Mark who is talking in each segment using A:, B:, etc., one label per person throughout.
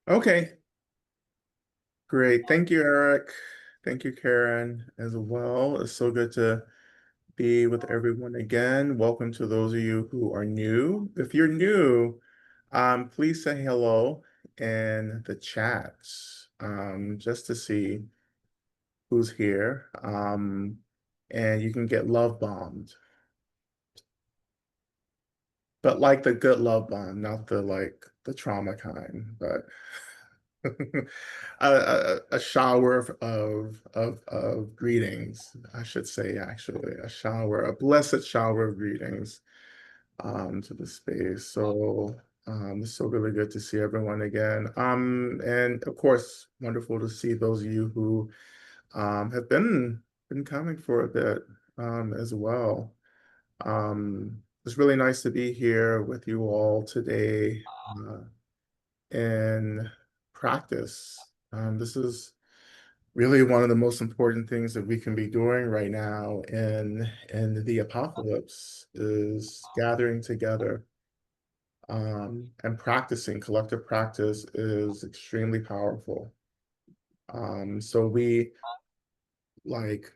A: Okay, great. Thank you, Eric. Thank you, Karen, as well. It's so good to be with everyone again. Welcome to those of you who are new. If you're new, please say hello in the chat, just to see who's here. And you can get love bombed, but like the good love bomb, not the like the trauma kind, but a shower of greetings, I should say, actually, a blessed shower of greetings to the space. So it's so really good to see everyone again. And of course, wonderful to see those of you who have been coming for a bit as well. It's really nice to be here with you all today. In practice. This is really one of the most important things that we can be doing right now in the apocalypse is gathering together and practicing. Collective practice is extremely powerful. So we like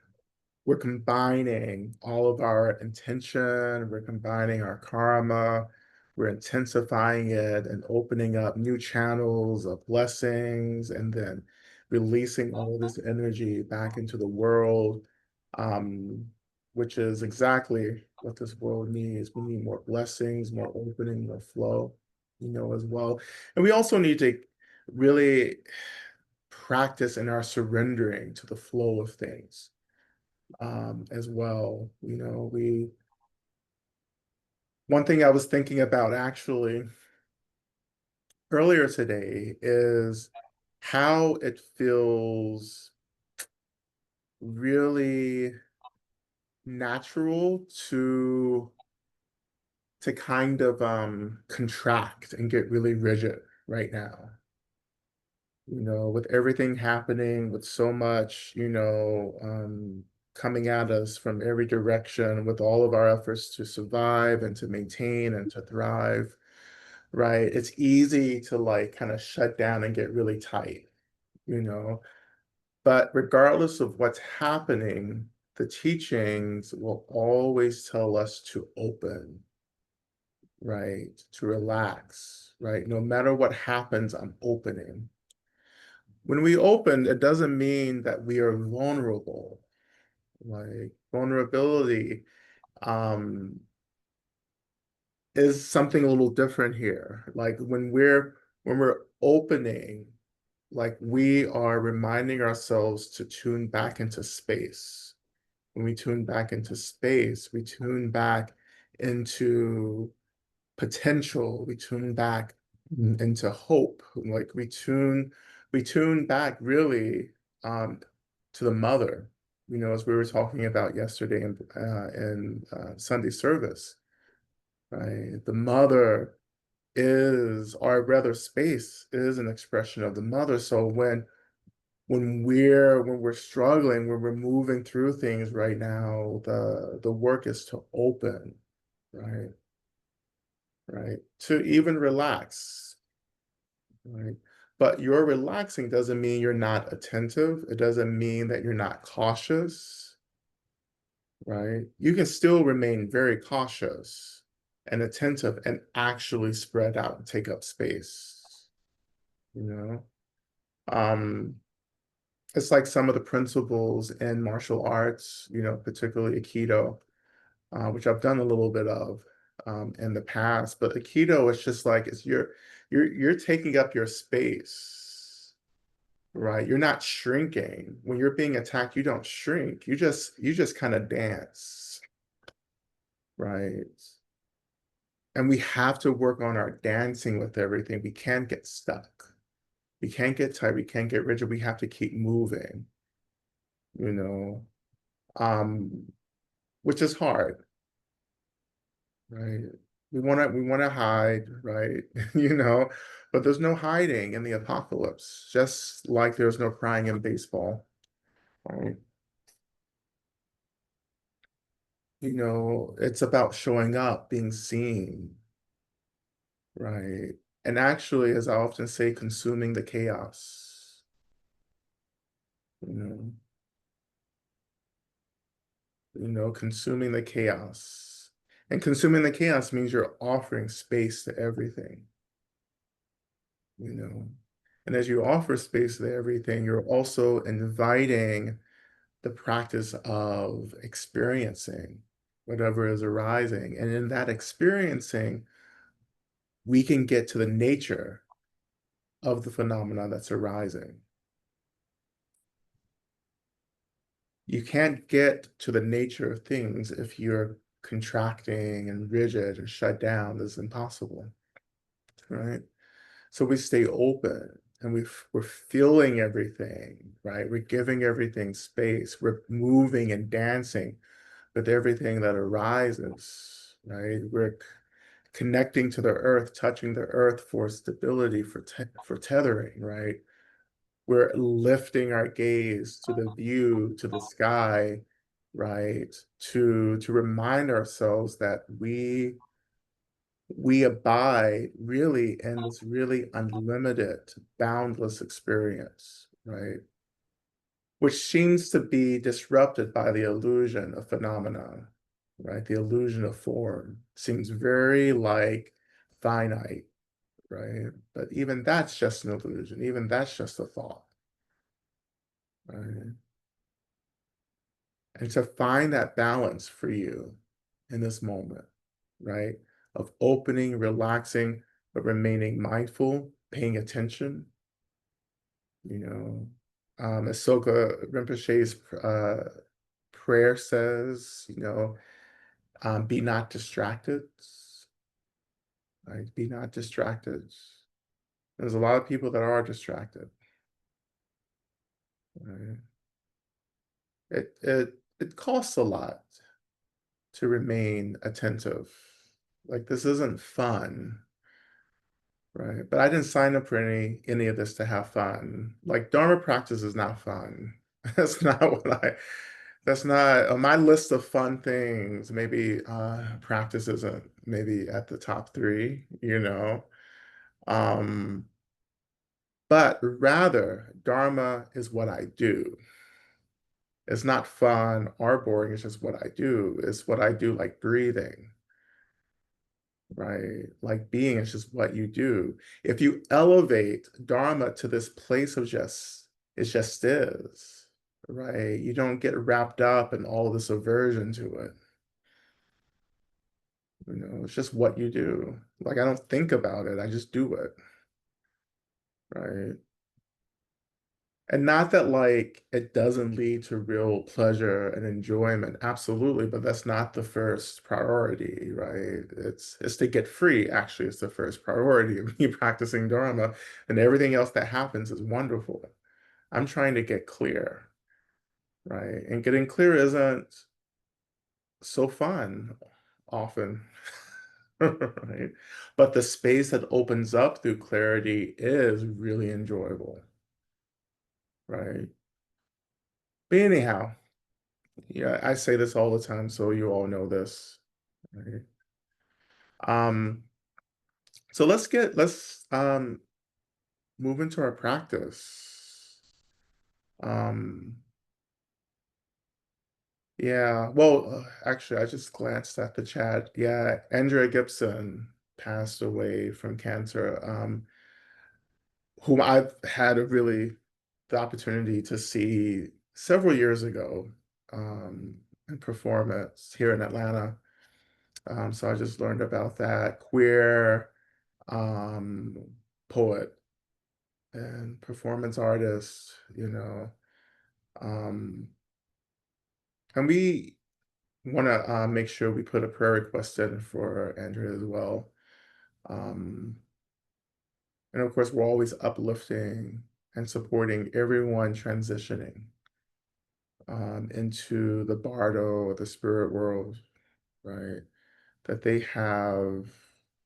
A: we're combining all of our intention, we're combining our karma, we're intensifying it and opening up new channels of blessings, and then releasing all of this energy back into the world, um, which is exactly what this world needs. We need more blessings, more opening, more flow, as well. And we also need to really practice in our surrendering to the flow of things as well. One thing I was thinking about actually earlier today is how it feels really natural to kind of contract and get really rigid right now. With everything happening, with so much, coming at us from every direction, with all of our efforts to survive and to maintain and to thrive, right? It's easy to like kind of shut down and get really tight, you know. But regardless of what's happening, the teachings will always tell us to open, right? To relax, right? No matter what happens, I'm opening. When we open, it doesn't mean that we are vulnerable. Like vulnerability um, is something a little different here. Like when we're opening, like we are reminding ourselves to tune back into space. When we tune back into space, we tune back into potential, we tune back into hope. Like we tune back really to the mother, as we were talking about yesterday in Sunday service, right? The mother is, or rather space is an expression of the mother. So when we're struggling, when we're moving through things right now, the work is to open, right? Right. To even relax, right? But your relaxing doesn't mean you're not attentive. It doesn't mean that you're not cautious, right? You can still remain very cautious and attentive and actually spread out and take up space, you know? Um, it's like some of the principles in martial arts, particularly Aikido, which I've done a little bit of in the past. But Aikido is just like it's you're taking up your space, right? You're not shrinking. When you're being attacked, you don't shrink. You just kind of dance, right? And we have to work on our dancing with everything. We can't get stuck. We can't get tight. We can't get rigid. We have to keep moving, you know, um, which is hard. Right. We want to hide, right? But there's no hiding in the apocalypse, just like there's no crying in baseball, right? It's about showing up, being seen, right? And actually, as I often say, consuming the chaos, you know, consuming the chaos. And consuming the chaos means you're offering space to everything, you know. And as you offer space to everything, you're also inviting the practice of experiencing whatever is arising. And in that experiencing, we can get to the nature of the phenomena that's arising. You can't get to the nature of things if you're contracting and rigid and shut down. This is impossible, right? So we stay open and we're feeling everything, right? We're giving everything space. We're moving and dancing with everything that arises, right? We're connecting to the earth, touching the earth for stability, for tethering, right? We're lifting our gaze to the view, to the sky, right? To remind ourselves that we abide really in this really unlimited, boundless experience, right? Which seems to be disrupted by the illusion of phenomena, right? The illusion of form seems very like finite, right? But even that's just an illusion. Even that's just a thought, right? And to find that balance for you in this moment, right? Of opening, relaxing, but remaining mindful, paying attention, you know. Asoka Rinpoche's prayer says, be not distracted, right? Be not distracted. There's a lot of people that are distracted, right? It costs a lot to remain attentive. Like this isn't fun, right? But I didn't sign up for any of this to have fun. Like Dharma practice is not fun. That's not what I that's not on my list of fun things. Maybe practice isn't maybe at the top three, you know. Um, but rather Dharma is what I do. It's not fun or boring, it's just what I do. It's what I do like breathing, right? Like being is just what you do. If you elevate Dharma to this place of just, it just is, right? You don't get wrapped up in all this aversion to it. It's just what you do. Like I don't think about it, I just do it, right? And not that like it doesn't lead to real pleasure and enjoyment, absolutely, but that's not the first priority, right? It's to get free, actually, it's the first priority of me practicing Dharma, and everything else that happens is wonderful. I'm trying to get clear, right? And getting clear isn't so fun often, right? But the space that opens up through clarity is really enjoyable, right? But anyhow, yeah, I say this all the time, so you all know this, right? Um, so let's move into our practice. Um, yeah, well, actually, I just glanced at the chat. Yeah, Andrea Gibson passed away from cancer, whom I've had the opportunity to see several years ago, in performance here in Atlanta. So I just learned about that queer um, poet and performance artist, um, and we want to make sure we put a prayer request in for Andrea as well. Um, and of course, we're always uplifting and supporting everyone transitioning into the bardo or the spirit world, right? That they have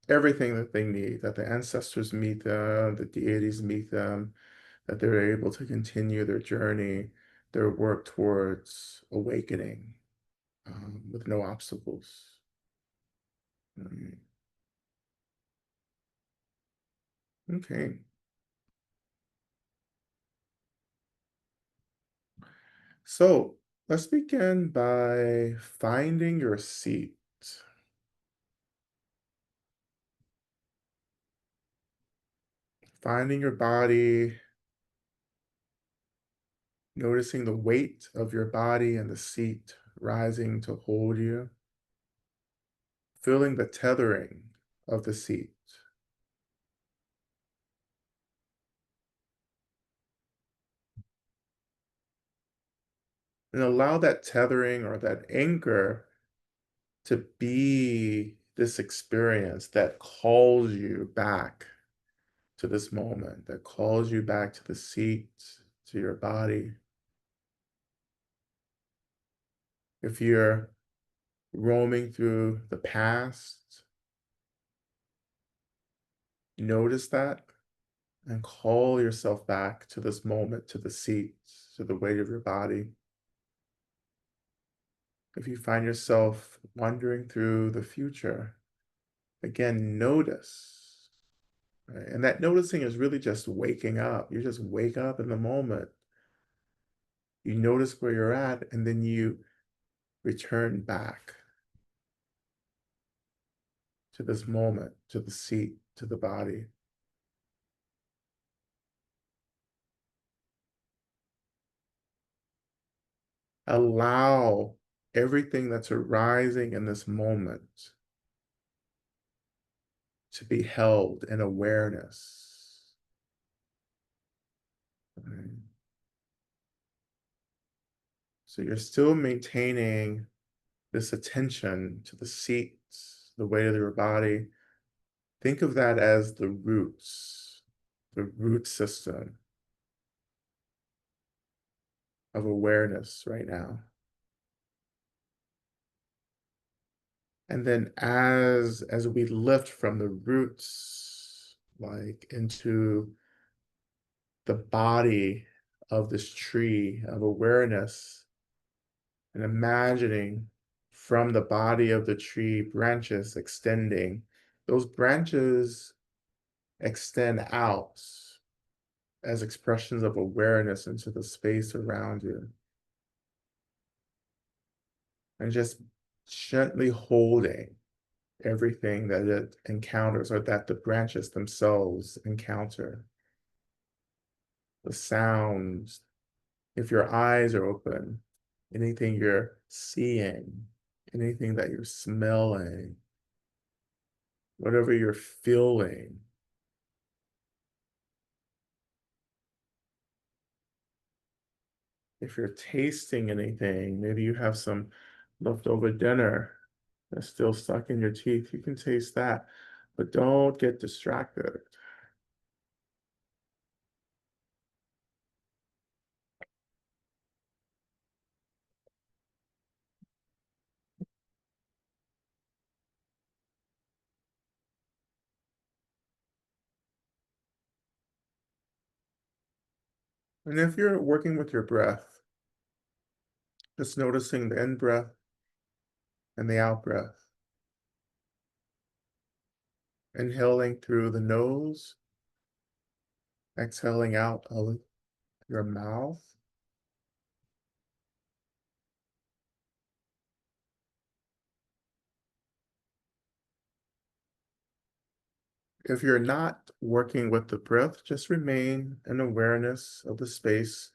A: everything that they need, that the ancestors meet them, the deities meet them, that they're able to continue their journey, their work towards awakening with no obstacles. Right. Okay. So let's begin by finding your seat, finding your body, noticing the weight of your body and the seat rising to hold you, feeling the tethering of the seat. And allow that tethering or that anchor to be this experience that calls you back to this moment, that calls you back to the seat, to your body. If you're roaming through the past, notice that and call yourself back to this moment, to the seat, to the weight of your body. If you find yourself wandering through the future, again, notice. Right? And that noticing is really just waking up. You just wake up in the moment. You notice where you're at, and then you return back to this moment, to the seat, to the body. Allow everything that's arising in this moment to be held in awareness. Right? So you're still maintaining this attention to the seat, the weight of your body. Think of that as the root system of awareness right now. And then as we lift from the roots, like into the body of this tree of awareness, and imagining from the body of the tree branches extending, those branches extend out as expressions of awareness into the space around you, and just gently holding everything that it encounters or that the branches themselves encounter. The sounds, if your eyes are open, anything you're seeing, anything that you're smelling, whatever you're feeling. If you're tasting anything, maybe you have some leftover dinner that's still stuck in your teeth, you can taste that, but don't get distracted. And if you're working with your breath, just noticing the in breath and the out breath. Inhaling through the nose, exhaling out of your mouth. If you're not working with the breath, just remain in awareness of the space,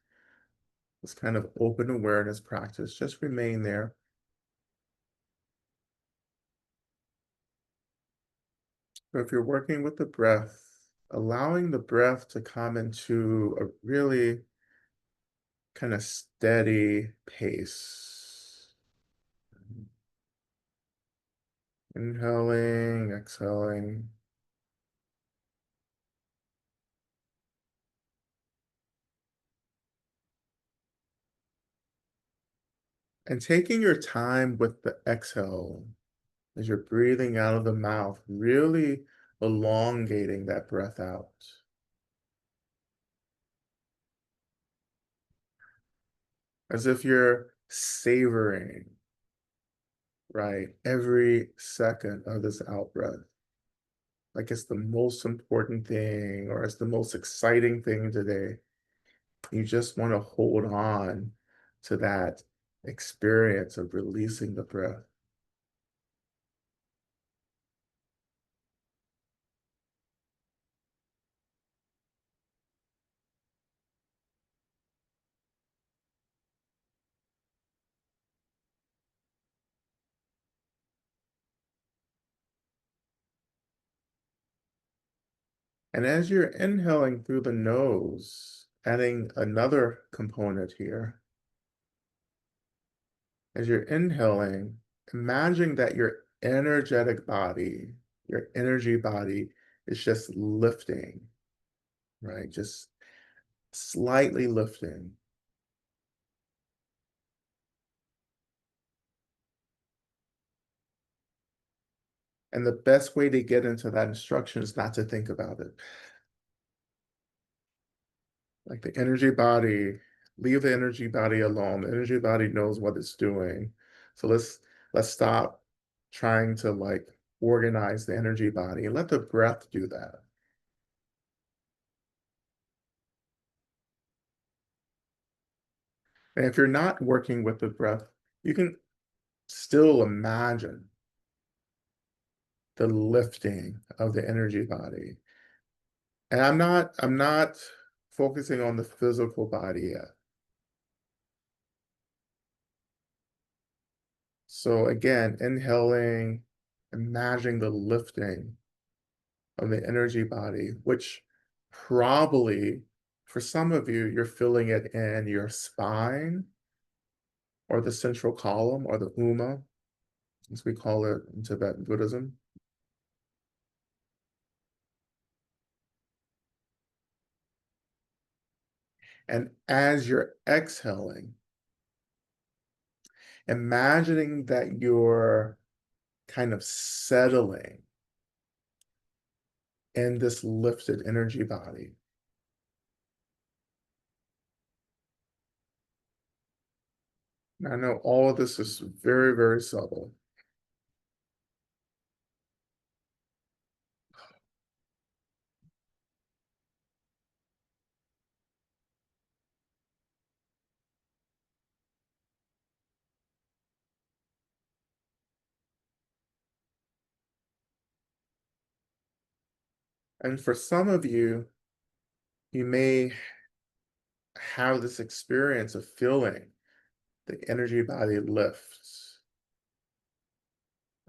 A: this kind of open awareness practice. Just remain there. But if you're working with the breath, allowing the breath to come into a really kind of steady pace. Inhaling, exhaling. And taking your time with the exhale as you're breathing out of the mouth, really elongating that breath out. As if you're savoring, right, every second of this out breath. like it's the most important thing or it's the most exciting thing today. You just want to hold on to that experience of releasing the breath. And as you're inhaling through the nose, adding another component here, as you're inhaling, imagine that your energetic body, your energy body is just lifting, right? Just slightly lifting. And the best way to get into that instruction is not to think about it. Like the energy body, leave the energy body alone. The energy body knows what it's doing. So let's stop trying to like organize the energy body and let the breath do that. And if you're not working with the breath, you can still imagine the lifting of the energy body. And I'm not focusing on the physical body yet. So again, inhaling, imagining the lifting of the energy body, which probably for some of you, you're feeling it in your spine or the central column or the Uma, as we call it in Tibetan Buddhism. And as you're exhaling, imagining that you're kind of settling in this lifted energy body. Now, I know all of this is very, very subtle. And for some of you, you may have this experience of feeling the energy body lifts,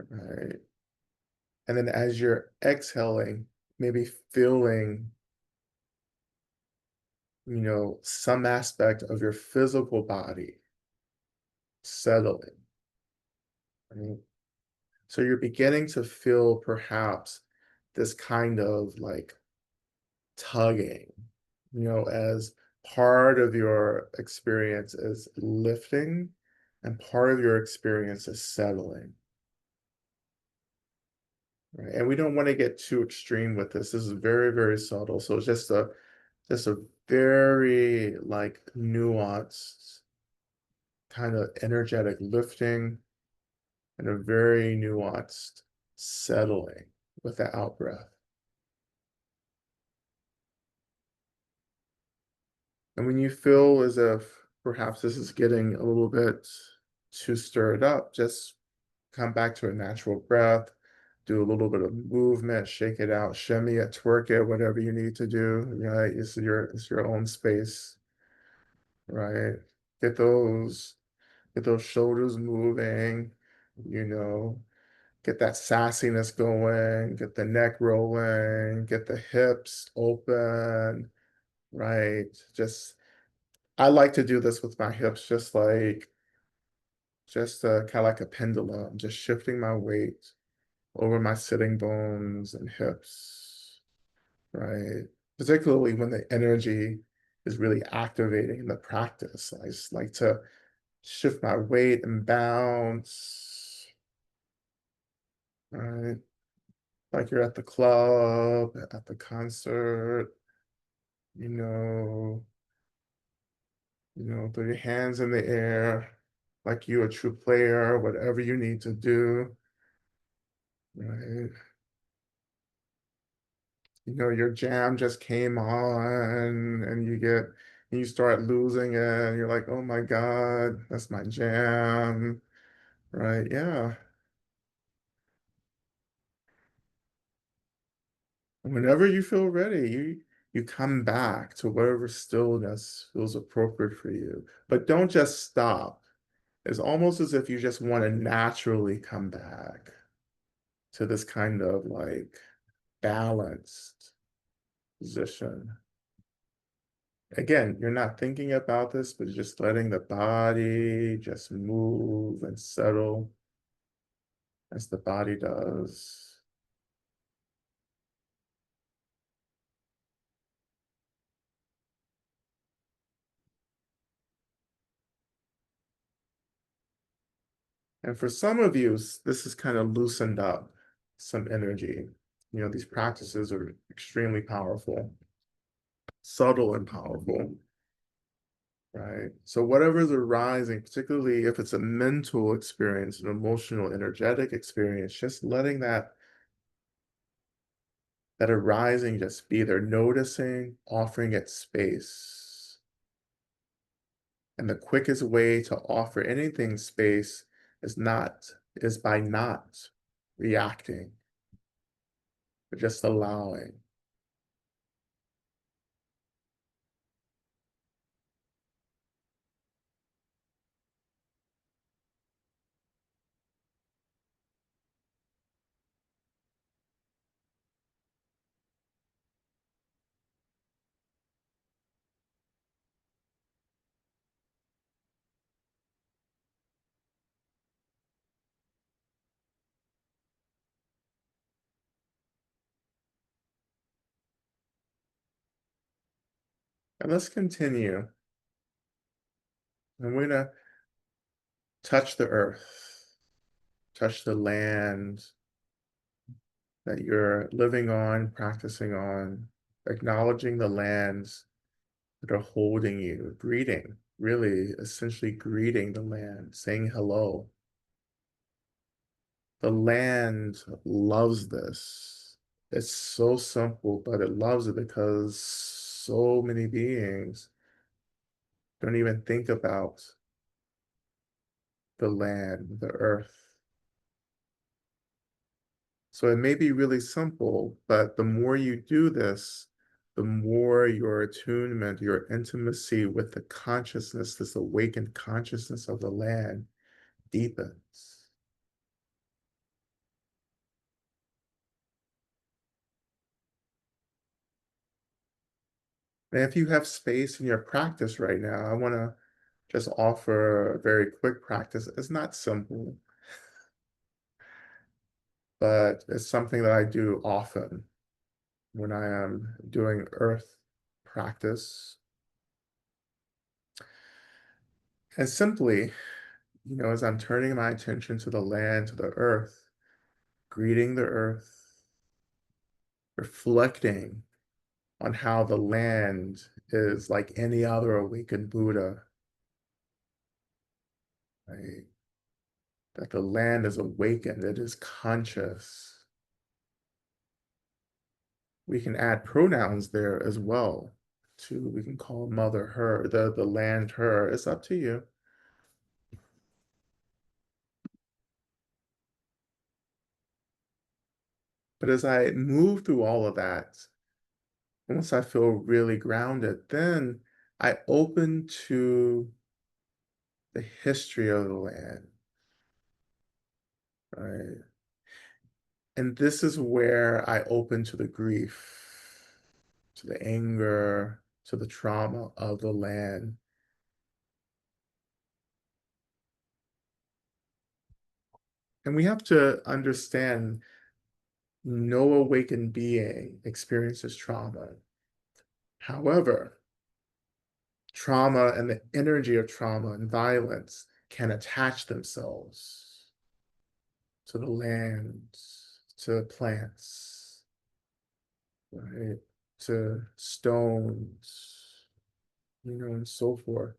A: right? And then as you're exhaling, maybe feeling, some aspect of your physical body settling, right? So you're beginning to feel perhaps this kind of like tugging, as part of your experience is lifting and part of your experience is settling. Right? And we don't want to get too extreme with this. This is very, very subtle. So it's just a very like nuanced kind of energetic lifting and a very nuanced settling with the out breath. And when you feel as if perhaps this is getting a little bit too stirred up, just come back to a natural breath, do a little bit of movement, shake it out, shimmy it, twerk it, whatever you need to do, right? It's your own space, right? Get those get those shoulders moving, you know, get that sassiness going, get the neck rolling, get the hips open, right? Just I like to do this with my hips, just kind of like a pendulum, just shifting my weight over my sitting bones and hips, right? Particularly when the energy is really activating in the practice. I just like to shift my weight and bounce, right? Like you're at the club, at the concert, you know, throw your hands in the air, like you're a true player, whatever you need to do, right? Your jam just came on and you start losing it and you're like, oh my God, that's my jam. Right? Yeah. Whenever you feel ready, you come back to whatever stillness feels appropriate for you. But don't just stop. It's almost as if you just want to naturally come back to this kind of like balanced position. Again, you're not thinking about this, but just letting the body just move and settle as the body does. And for some of you, this has kind of loosened up some energy. These practices are extremely powerful, subtle and powerful, right? So whatever's arising, particularly if it's a mental experience, an emotional, energetic experience, just letting that arising just be there, noticing, offering it space. And the quickest way to offer anything space is by not reacting, but just allowing. And let's continue. And we're gonna touch the earth, touch the land that you're living on, practicing on, acknowledging the lands that are holding you, greeting, really essentially greeting the land, saying hello. The land loves this. It's so simple, but it loves it because so many beings don't even think about the land, the earth. So it may be really simple, but the more you do this, the more your attunement, your intimacy with the consciousness, this awakened consciousness of the land deepens. And if you have space in your practice right now, I want to just offer a very quick practice. It's not simple, but it's something that I do often when I am doing earth practice. And simply, as I'm turning my attention to the land, to the earth, greeting the earth, reflecting on how the land is like any other awakened Buddha, right? That the land is awakened, it is conscious. We can add pronouns there as well. Too. We can call mother her, the land her. It's up to you. But as I move through all of that, once I feel really grounded, then I open to the history of the land, right? And this is where I open to the grief, to the anger, to the trauma of the land. And we have to understand no awakened being experiences trauma. However, trauma and the energy of trauma and violence can attach themselves to the land, to plants, right? To stones, and so forth.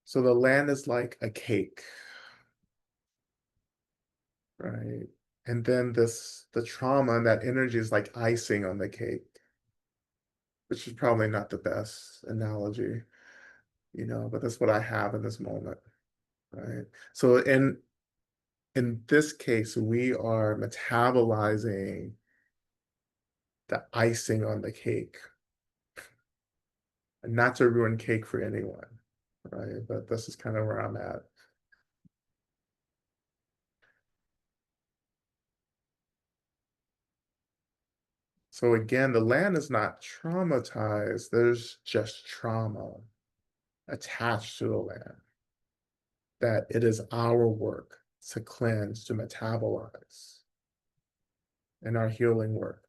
A: So the land is like a cake. right? And then the trauma and that energy is like icing on the cake, which is probably not the best analogy, but that's what I have in this moment, right? So in this case, we are metabolizing the icing on the cake, and not to ruin cake for anyone, right? But this is kind of where I'm at. So again, the land is not traumatized. There's just trauma attached to the land that it is our work to cleanse, to metabolize in our healing work.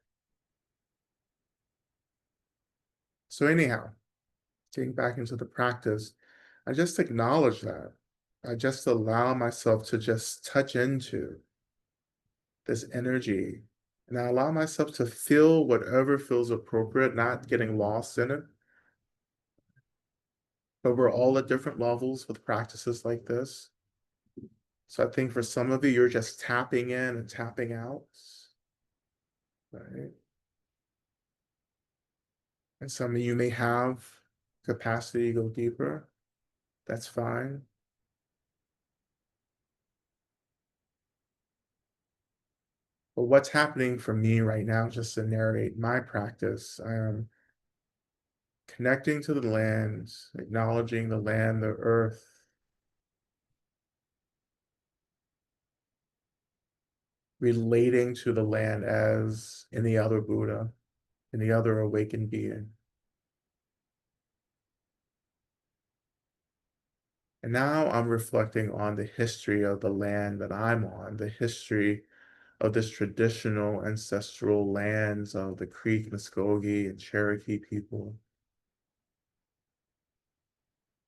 A: So anyhow, getting back into the practice, I just acknowledge that. I just allow myself to just touch into this energy, and I allow myself to feel whatever feels appropriate, not getting lost in it. But we're all at different levels with practices like this. So I think for some of you, you're just tapping in and tapping out, right? And some of you may have capacity to go deeper. That's fine. But what's happening for me right now, just to narrate my practice, I am connecting to the land, acknowledging the land, the earth, relating to the land as any other Buddha, any other awakened being. And now I'm reflecting on the history of the land that I'm on, the history of this traditional ancestral lands of the Creek, Muskogee, and Cherokee people.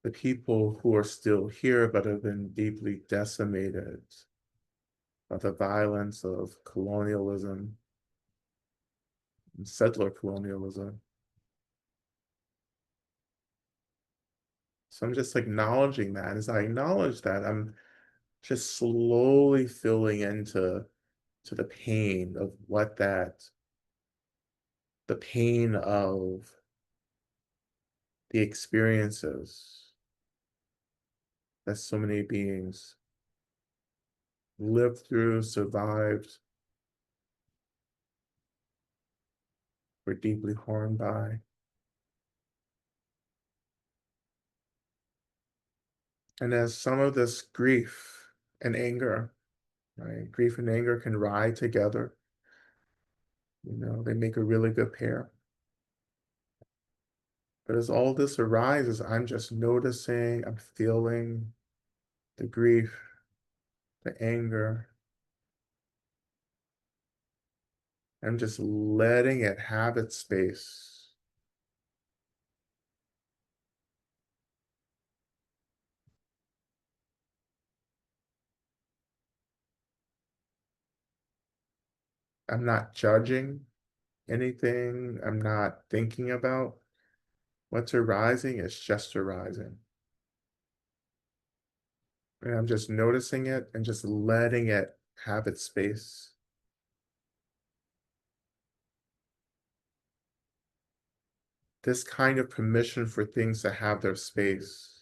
A: The people who are still here but have been deeply decimated by the violence of colonialism and settler colonialism. So I'm just acknowledging that. As I acknowledge that, I'm just slowly filling into the pain of the pain of the experiences that so many beings lived through, survived, were deeply harmed by. And as some of this grief and anger, right? Grief and anger can ride together. They make a really good pair. But as all this arises, I'm just noticing, I'm feeling the grief, the anger. I'm just letting it have its space. I'm not judging anything. I'm not thinking about what's arising. It's just arising. And I'm just noticing it and just letting it have its space. This kind of permission for things to have their space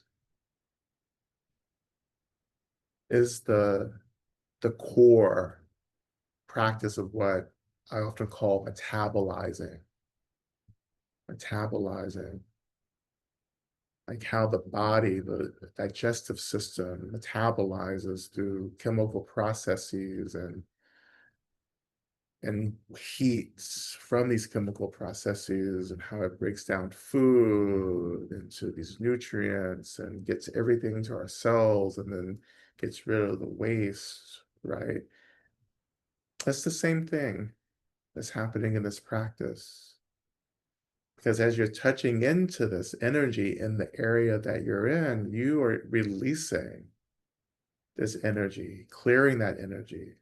A: is the core practice of what I often call metabolizing. Metabolizing, like how the body, the digestive system metabolizes through chemical processes and heats from these chemical processes and how it breaks down food into these nutrients and gets everything to our cells and then gets rid of the waste, right? That's the same thing that's happening in this practice. Because as you're touching into this energy in the area that you're in, you are releasing this energy, clearing that energy.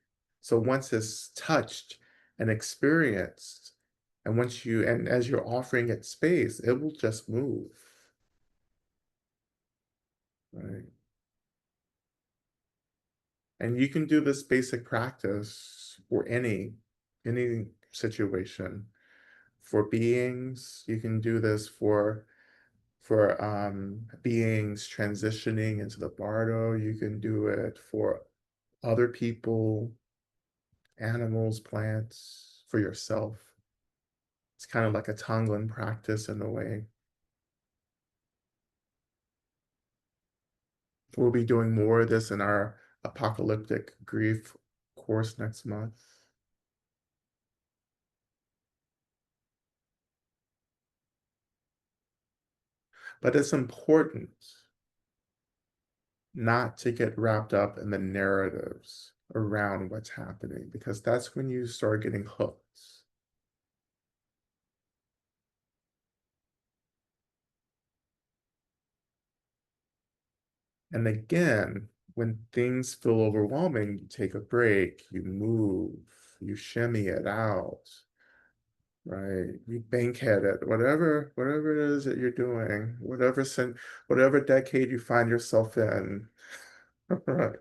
A: So once it's touched and experienced, and as you're offering it space, it will just move, right? And you can do this basic practice for any situation. For beings, you can do this for beings transitioning into the bardo. You can do it for other people, animals, plants, for yourself. It's kind of like a Tonglen practice in a way. We'll be doing more of this in our apocalyptic grief course next month. But it's important not to get wrapped up in the narratives around what's happening, because that's when you start getting hooked. And again, when things feel overwhelming, you take a break, you move, you shimmy it out, right? You bankhead it, whatever it is that you're doing, whatever decade you find yourself in, right?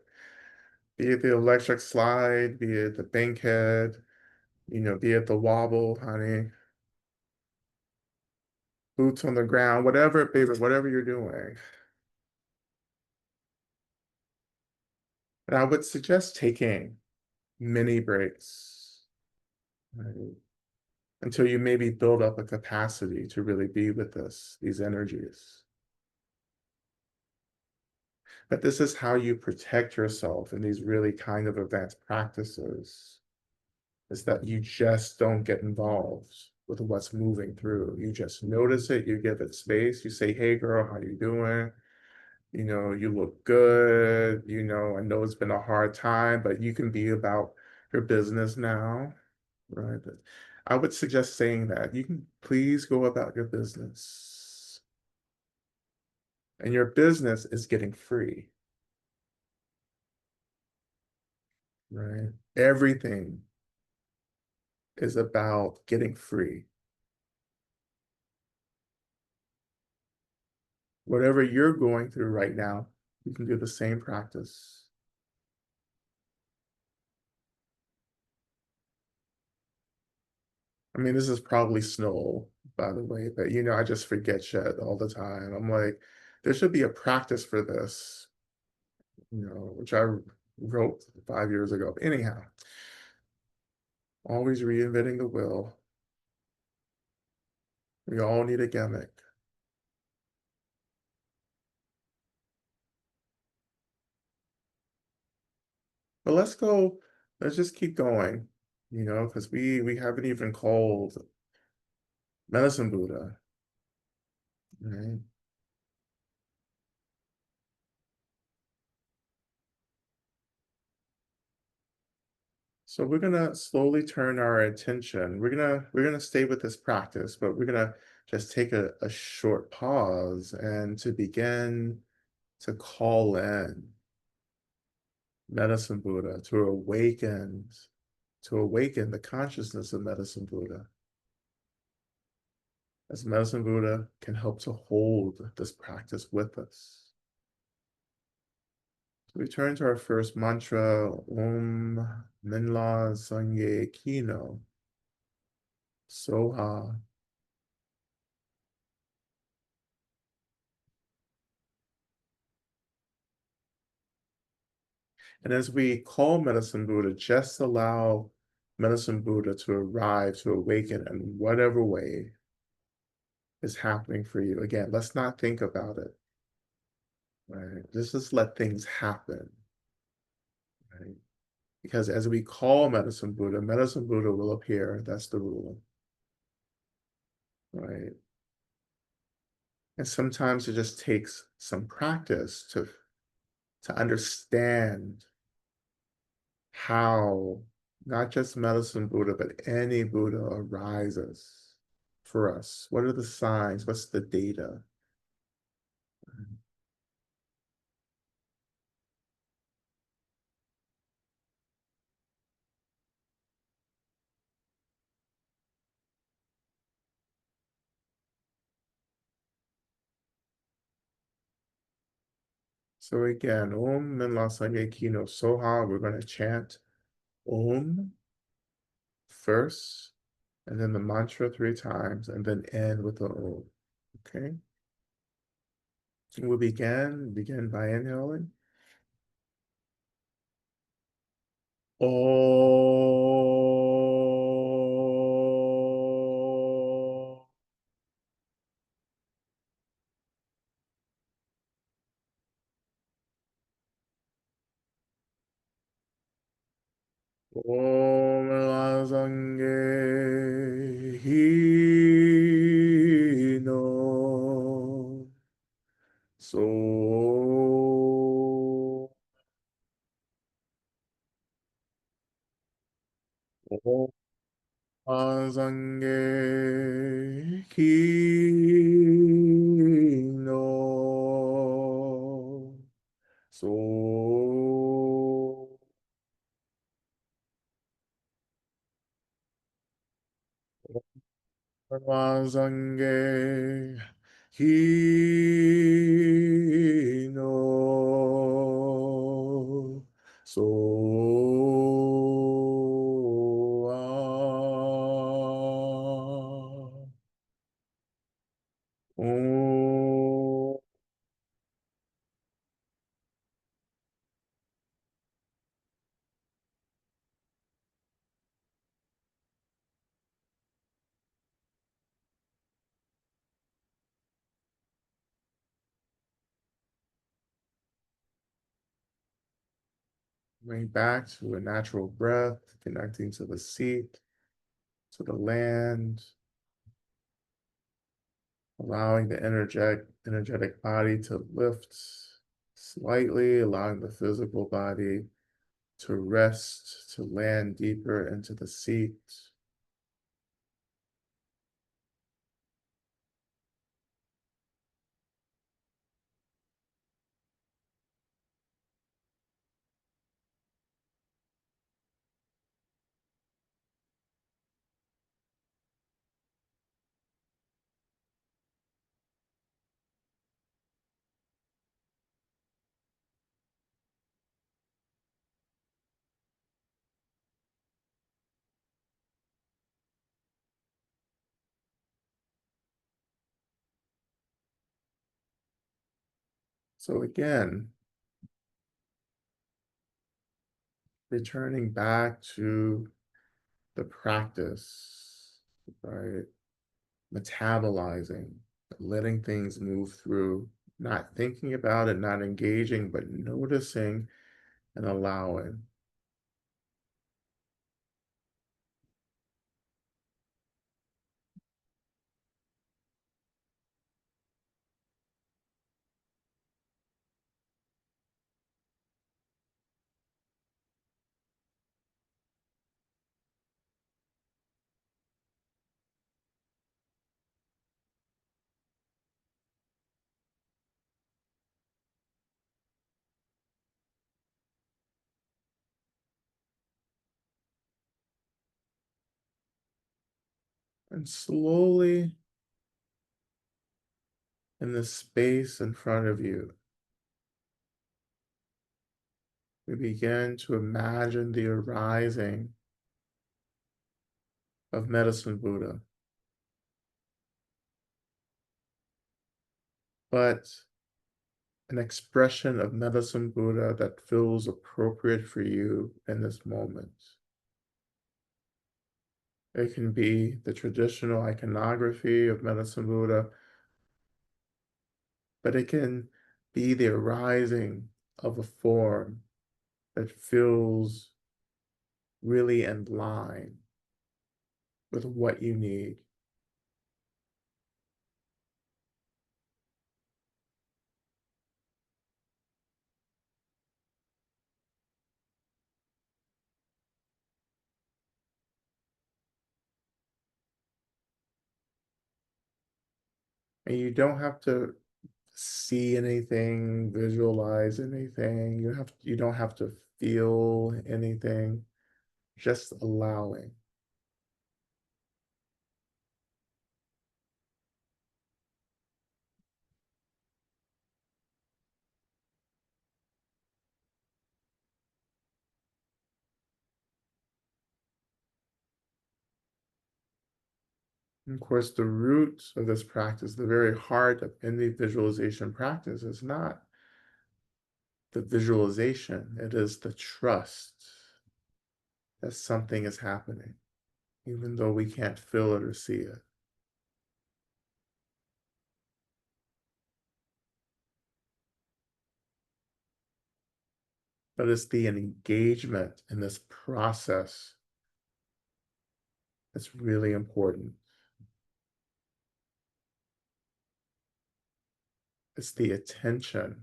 A: Be it the electric slide, be it the bankhead, be it the wobble, honey, boots on the ground, whatever, baby, whatever you're doing. And I would suggest taking mini breaks, right? Until you maybe build up a capacity to really be with these energies. But this is how you protect yourself in these really kind of advanced practices, is that you just don't get involved with what's moving through. You just notice it, you give it space, you say, hey girl, how you doing? You look good, I know it's been a hard time, but you can be about your business now, right? But I would suggest saying that. You can please go about your business. And your business is getting free, right? Everything is about getting free. Whatever you're going through right now, you can do the same practice. I mean, this is probably snow, by the way, but I just forget shit all the time. I'm like, there should be a practice for this, which I wrote 5 years ago. Anyhow, always reinventing the wheel. We all need a gimmick. But let's just keep going, because we haven't even called Medicine Buddha, right? So we're gonna slowly turn our attention. We're gonna stay with this practice, but we're gonna just take a short pause and to begin to call in Medicine Buddha, to awaken the consciousness of Medicine Buddha, as Medicine Buddha can help to hold this practice with us. So we turn to our first mantra, Om Minla Sangye Kino, Soha. And as we call Medicine Buddha, just allow Medicine Buddha to arrive, to awaken in whatever way is happening for you. Again, let's not think about it, right? Just let things happen, right? Because as we call Medicine Buddha will appear. That's the rule, right? And sometimes it just takes some practice to understand how not just Medicine Buddha, but any Buddha arises for us. What are the signs? What's the data? So again, Om Minla Sangye Kino Soha, we're going to chant Om first, and then the mantra 3 times, and then end with the Om. Okay? We'll begin by inhaling. Om. Om Lazange Hino So Om Lazange Hino So Wazange Hino So Om. Bring back to a natural breath, connecting to the seat, to the land, allowing the energetic body to lift slightly, allowing the physical body to rest, to land deeper into the seat. So again, returning back to the practice, right? Metabolizing, letting things move through, not thinking about it, not engaging, but noticing and allowing. And slowly, in the space in front of you, we begin to imagine the arising of Medicine Buddha, but an expression of Medicine Buddha that feels appropriate for you in this moment. It can be the traditional iconography of Medicine Buddha, but it can be the arising of a form that feels really in line with what you need. And you don't have to see anything, visualize anything. You don't have to feel anything, just allowing. And of course, the root of this practice, the very heart of any visualization practice, is not the visualization, it is the trust that something is happening, even though we can't feel it or see it. But it's the engagement in this process that's really important. It's the attention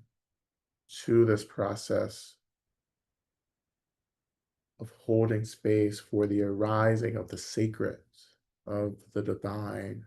A: to this process of holding space for the arising of the sacred, of the divine.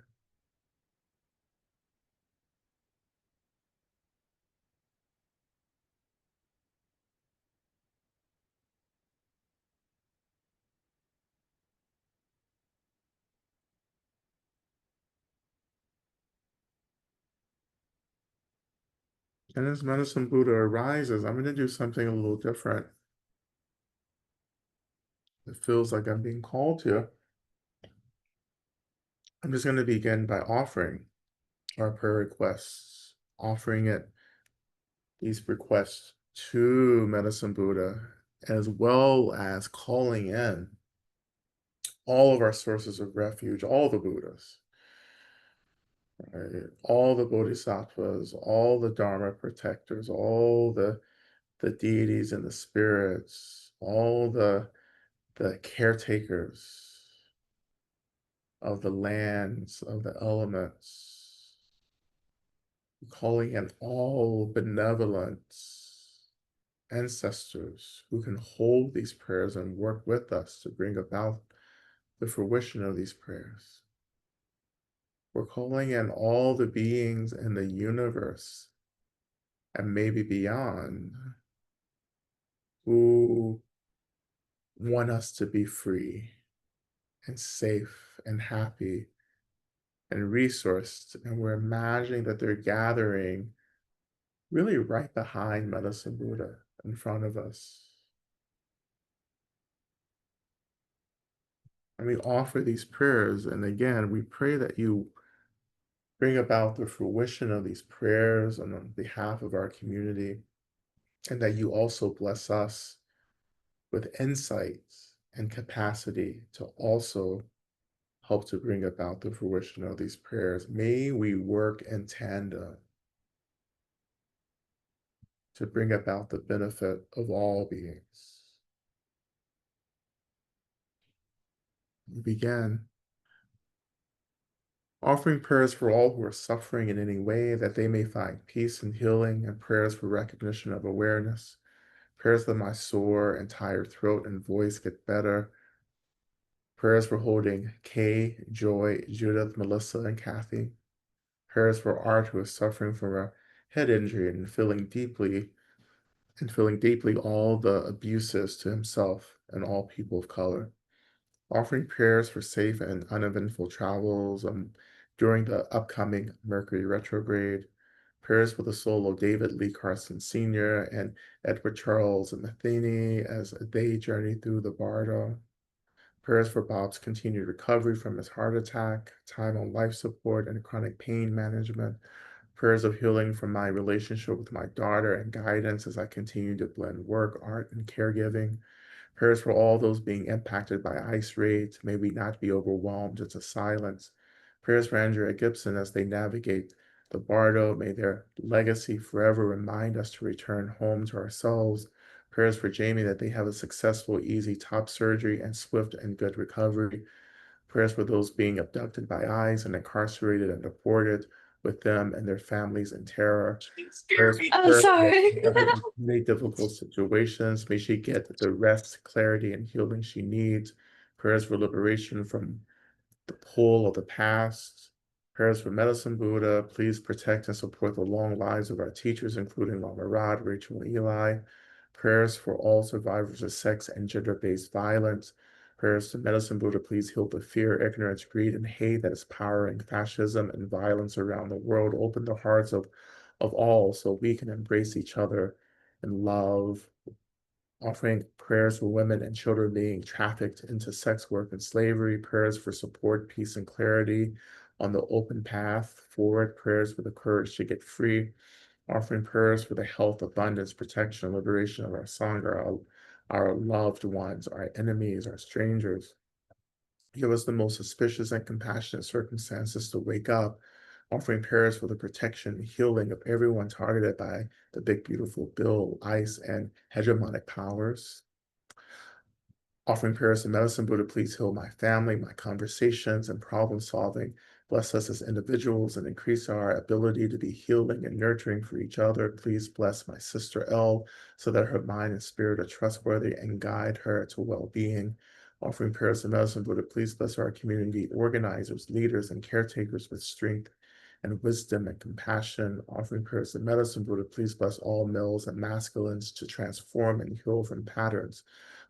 A: And as Medicine Buddha arises, I'm going to do something a little different. It feels like I'm being called to. I'm just going to begin by offering our prayer requests, offering these requests to Medicine Buddha, as well as calling in all of our sources of refuge, all the Buddhas, right? All the Bodhisattvas, all the Dharma protectors, all the deities and the spirits, all the caretakers of the lands, of the elements, calling in all benevolent ancestors who can hold these prayers and work with us to bring about the fruition of these prayers. We're calling in all the beings in the universe and maybe beyond who want us to be free and safe and happy and resourced. And we're imagining that they're gathering really right behind Medicine Buddha in front of us. And we offer these prayers. And again, we pray that you bring about the fruition of these prayers on behalf of our community, and that you also bless us with insights and capacity to also help to bring about the fruition of these prayers. May we work in tandem to bring about the benefit of all beings. We begin offering prayers for all who are suffering in any way, that they may find peace and healing, and prayers for recognition of awareness, prayers that my sore and tired throat and voice get better, prayers for holding Kay, Joy, Judith, Melissa, and Kathy, prayers for Art, who is suffering from a head injury and feeling deeply all the abuses to himself and all people of color, offering prayers for safe and uneventful travels during the upcoming Mercury retrograde, prayers for the soul of David Lee Carson Sr. and Edward Charles Matheny as they journey through the Bardo, prayers for Bob's continued recovery from his heart attack, time on life support, and chronic pain management, prayers of healing from my relationship with my daughter and guidance as I continue to blend work, art, and caregiving, prayers for all those being impacted by ICE raids. May we not be overwhelmed into silence. Prayers for Andrea Gibson as they navigate the Bardo. May their legacy forever remind us to return home to ourselves. Prayers for Jamie that they have a successful, easy top surgery and swift and good recovery. Prayers for those being abducted by ICE and incarcerated and deported, with them and their families in terror. Prayers for
B: I'm
A: her who
B: sorry.
A: has in many difficult situations. May she get the rest, clarity, and healing she needs. Prayers for liberation from the pull of the past. Prayers for Medicine Buddha. Please protect and support the long lives of our teachers, including Lama Rod, Rachel, and Eli. Prayers for all survivors of sex and gender-based violence. Prayers to Medicine Buddha, please heal the fear, ignorance, greed, and hate that is powering fascism and violence around the world. Open the hearts of all so we can embrace each other in love offering prayers for women and children being trafficked into sex work and slavery, prayers for support, peace, and clarity on the open path forward, prayers for the courage to get free, offering prayers for the health, abundance, protection, and liberation of our Sangha, our loved ones, our enemies, our strangers. Give us the most auspicious and compassionate circumstances to wake up, offering prayers for the protection and healing of everyone targeted by the big, beautiful bill, ICE, and hegemonic powers. Offering prayers to Medicine Buddha, please heal my family, my conversations, and problem solving. Bless us as individuals and increase our ability to be healing and nurturing for each other. Please bless my sister Elle so that her mind and spirit are trustworthy and guide her to well-being. Offering prayers to Medicine Buddha, please bless our community organizers, leaders, and caretakers with strength and wisdom and compassion. Offering prayers to Medicine Buddha, please bless all males and masculines to transform and heal from patterns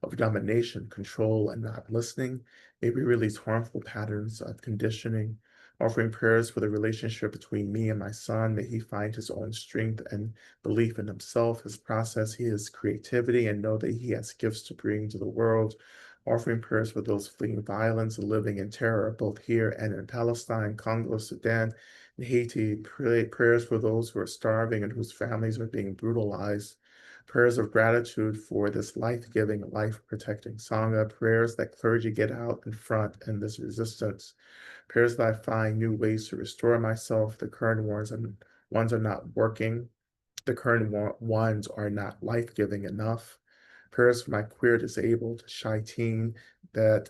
A: of domination, control, and not listening. May we release harmful patterns of conditioning. Offering prayers for the relationship between me and my son. May he find his own strength and belief in himself, his process, his creativity, and know that he has gifts to bring to the world. Offering prayers for those fleeing violence and living in terror, both here and in Palestine, Congo, Sudan, and Haiti. Prayers for those who are starving and whose families are being brutalized. Prayers of gratitude for this life-giving, life-protecting Sangha. Prayers that clergy get out in front in this resistance. Prayers that I find new ways to restore myself. The current ones are not working. The current ones are not life-giving enough. Prayers for my queer disabled shy teen that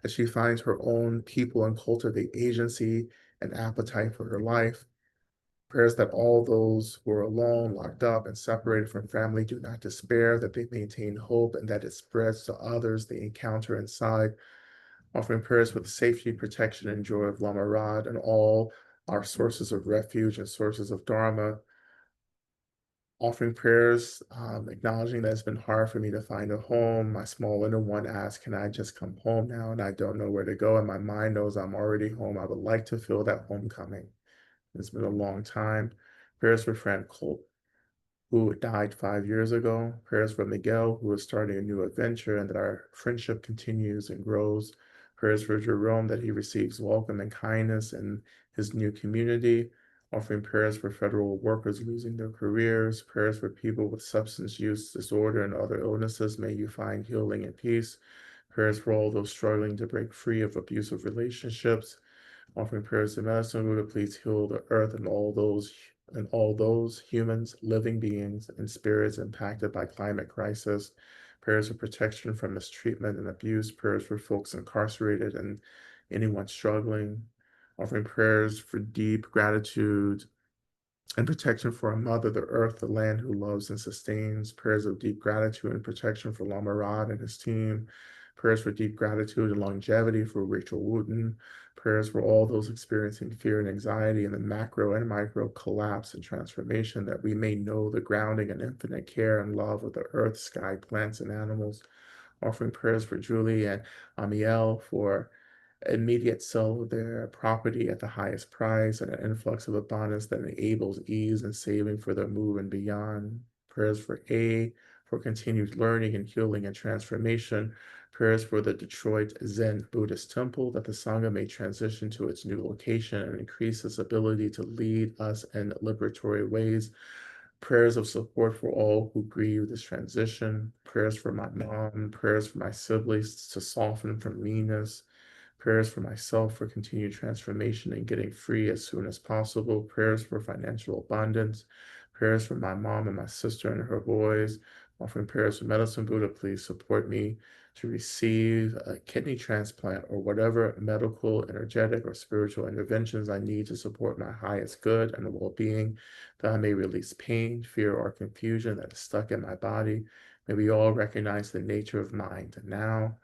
A: she finds her own people and cultivate agency and appetite for her life. Prayers that all those who are alone, locked up, and separated from family do not despair, that they maintain hope, and that it spreads to others they encounter inside. Offering prayers for the safety, protection, and joy of Lama Rod and all our sources of refuge and sources of Dharma. Offering prayers, acknowledging that it's been hard for me to find a home. My small inner one asks, can I just come home now? And I don't know where to go. And my mind knows I'm already home. I would like to feel that homecoming. It's been a long time. Prayers for friend Colt, who died 5 years ago. Prayers for Miguel, who is starting a new adventure, and that our friendship continues and grows. Prayers for Jerome, that he receives welcome and kindness in his new community. Offering prayers for federal workers losing their careers. Prayers for people with substance use disorder and other illnesses. May you find healing and peace. Prayers for all those struggling to break free of abusive relationships. Offering prayers to Medicine Buddha, please heal the earth and all those humans, living beings, and spirits impacted by climate crisis. Prayers for protection from mistreatment and abuse. Prayers for folks incarcerated and anyone struggling. Offering prayers for deep gratitude and protection for our mother, the earth, the land who loves and sustains. Prayers of deep gratitude and protection for Lama Rod and his team. Prayers for deep gratitude and longevity for Rachel Wooten. Prayers for all those experiencing fear and anxiety in the macro and micro collapse and transformation, that we may know the grounding and infinite care and love of the earth, sky, plants, and animals. Offering prayers for Julie and Amiel for immediate sale of their property at the highest price and an influx of abundance that enables ease and saving for their move and beyond. Prayers for A, for continued learning and healing and transformation. Prayers for the Detroit Zen Buddhist Temple, that the Sangha may transition to its new location and increase its ability to lead us in liberatory ways. Prayers of support for all who grieve this transition. Prayers for my mom. Prayers for my siblings to soften from meanness. Prayers for myself for continued transformation and getting free as soon as possible. Prayers for financial abundance. Prayers for my mom and my sister and her boys. Offering prayers for Medicine Buddha, please support me to receive a kidney transplant or whatever medical, energetic, or spiritual interventions I need to support my highest good and well-being, that I may release pain, fear, or confusion that is stuck in my body. May we all recognize the nature of mind now.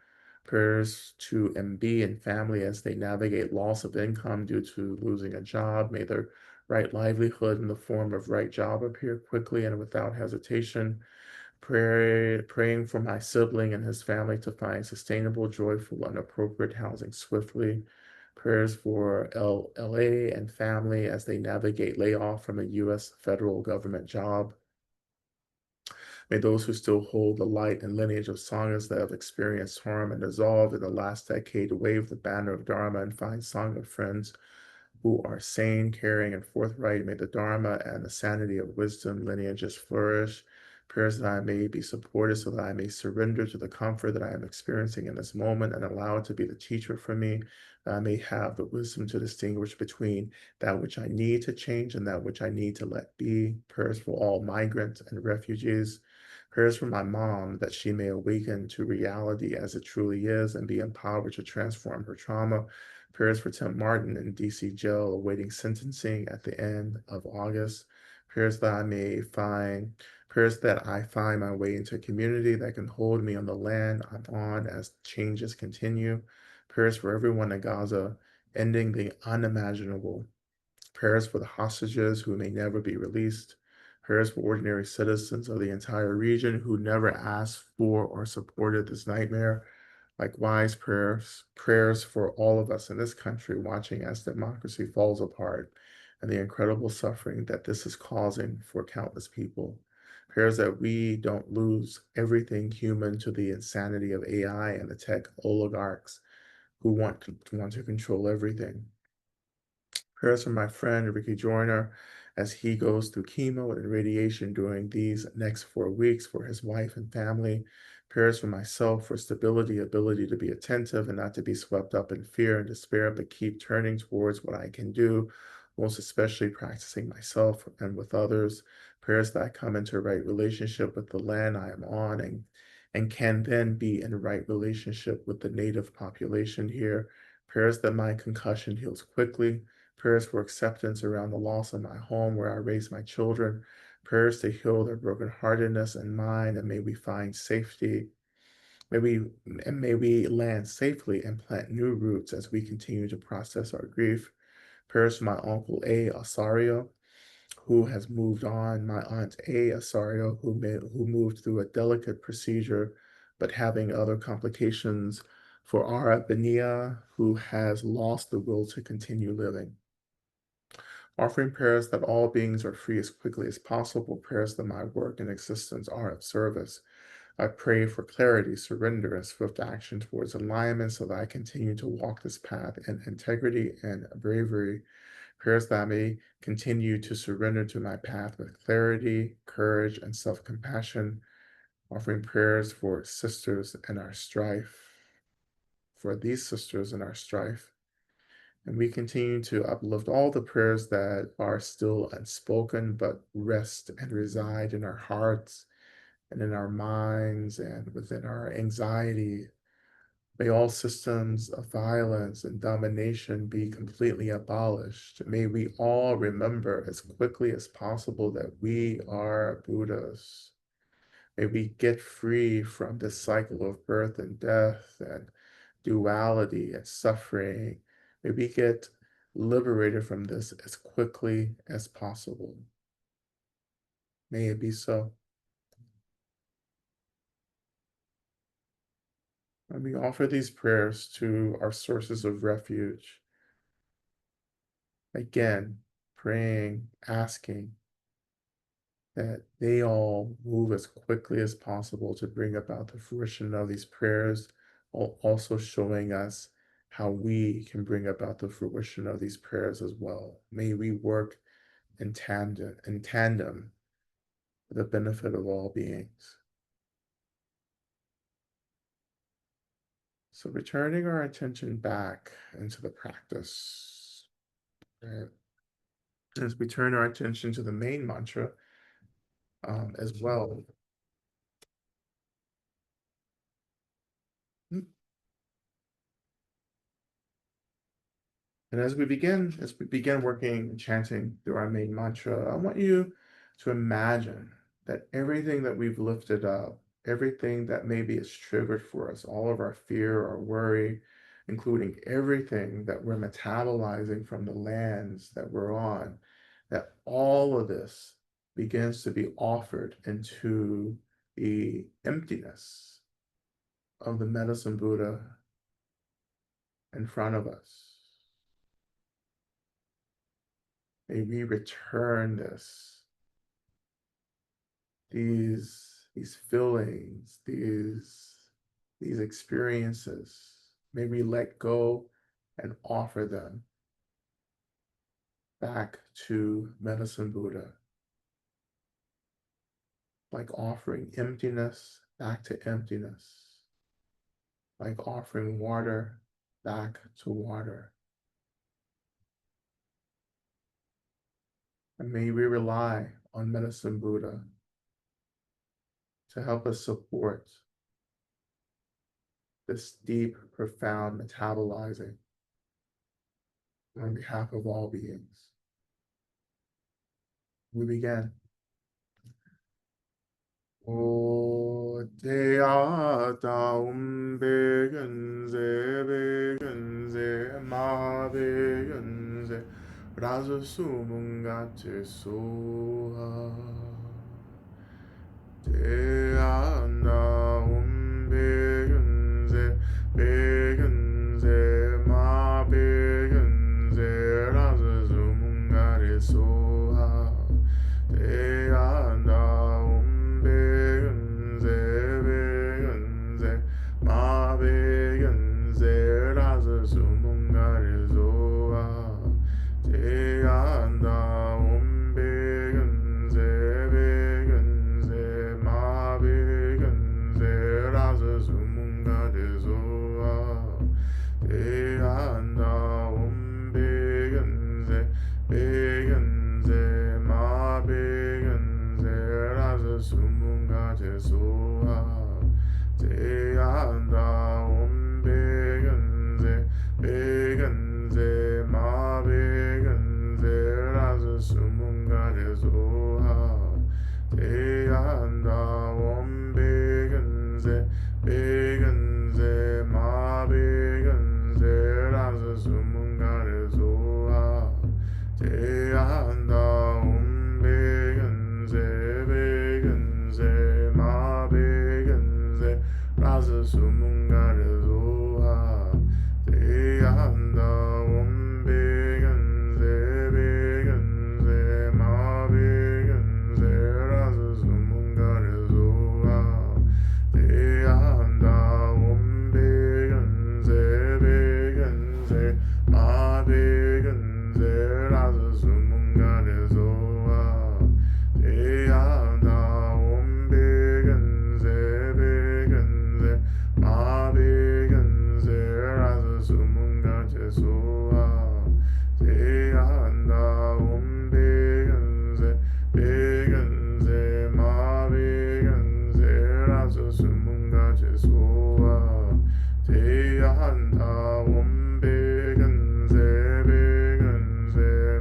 A: Prayers to MB and family as they navigate loss of income due to losing a job. May their right livelihood in the form of right job appear quickly and without hesitation. Praying for my sibling and his family to find sustainable, joyful, and appropriate housing swiftly. Prayers for LA and family as they navigate layoff from a U.S. federal government job. May those who still hold the light and lineage of Sanghas that have experienced harm and dissolved in the last decade wave the banner of Dharma and find Sangha friends who are sane, caring, and forthright. May the Dharma and the sanity of wisdom lineages flourish. Prayers that I may be supported so that I may surrender to the comfort that I am experiencing in this moment and allow it to be the teacher for me. That I may have the wisdom to distinguish between that which I need to change and that which I need to let be. Prayers for all migrants and refugees. Prayers for my mom that she may awaken to reality as it truly is and be empowered to transform her trauma. Prayers for Tim Martin in DC jail awaiting sentencing at the end of August. Prayers that I may find, prayers that I find my way into a community that can hold me on the land I'm on as changes continue. Prayers for everyone in Gaza, ending the unimaginable. Prayers for the hostages who may never be released. Prayers for ordinary citizens of the entire region who never asked for or supported this nightmare. Likewise, prayers for all of us in this country watching as democracy falls apart and the incredible suffering that this is causing for countless people. Prayers that we don't lose everything human to the insanity of AI and the tech oligarchs who want to control everything. Prayers for my friend Ricky Joyner as he goes through chemo and radiation during these next 4 weeks for his wife and family. Prayers for myself for stability, ability to be attentive and not to be swept up in fear and despair, but keep turning towards what I can do, most especially practicing myself and with others. Prayers that I come into right relationship with the land I am on and can then be in right relationship with the native population here. Prayers that my concussion heals quickly. Prayers for acceptance around the loss of my home where I raise my children. Prayers to heal their brokenheartedness and mine, and may we find safety. May we land safely and plant new roots as we continue to process our grief. Prayers for my uncle A. Osario, who has moved on, my aunt A. Osario, who moved through a delicate procedure, but having other complications, for Ara Benia, who has lost the will to continue living. Offering prayers that all beings are free as quickly as possible, prayers that my work and existence are of service. I pray for clarity, surrender, and swift action towards alignment so that I continue to walk this path in integrity and bravery. Prayers that I may continue to surrender to my path with clarity, courage, and self-compassion. Offering prayers for sisters in our strife, for these sisters in our strife. And we continue to uplift all the prayers that are still unspoken, but rest and reside in our hearts and in our minds and within our anxiety. May all systems of violence and domination be completely abolished. May we all remember as quickly as possible that we are Buddhas. May we get free from this cycle of birth and death and duality and suffering. May we get liberated from this as quickly as possible. May it be so. And we offer these prayers to our sources of refuge. Again, praying, asking that they all move as quickly as possible to bring about the fruition of these prayers, while also showing us how we can bring about the fruition of these prayers as well. May we work in tandem for the benefit of all beings. So returning our attention back into the practice, right? As we turn our attention to the main mantra as well. And as we begin working and chanting through our main mantra, I want you to imagine that everything that we've lifted up, everything that maybe is triggered for us, all of our fear, our worry, including everything that we're metabolizing from the lands that we're on, that all of this begins to be offered into the emptiness of the medicine Buddha in front of us. May we return these these feelings, these experiences. May we let go and offer them back to Medicine Buddha, like offering emptiness back to emptiness, like offering water back to water. And may we rely on Medicine Buddha to help us support this deep, profound metabolizing on behalf of all beings. We begin. O te ata begenze ma begenze raza sumunga te soha te anda begenze ma begenze raza sumunga te soha te anda ma begenze raza sumungare zoa te anda begenze ma begenze raza sumungare zoa te anda begenze ma begenze raza sumungare zoa te anda begenze ma begenze raza sumungare zoha te anda begenze ma begenze raza sumungare zoha te anda begenze ma begenze raza sumungare zoha te anda begenze ma begenze raza sumungare zoha te anda begenze ma begenze raza sumungare zoha te anda begenze ma begenze raza sumungare zoha te anda begenze ma begenze raza sumungare zoha te anda begenze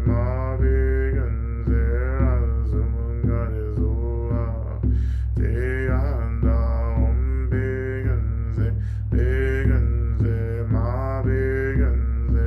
A: ma begenze raza sumungare zoha te anda begenze ma begenze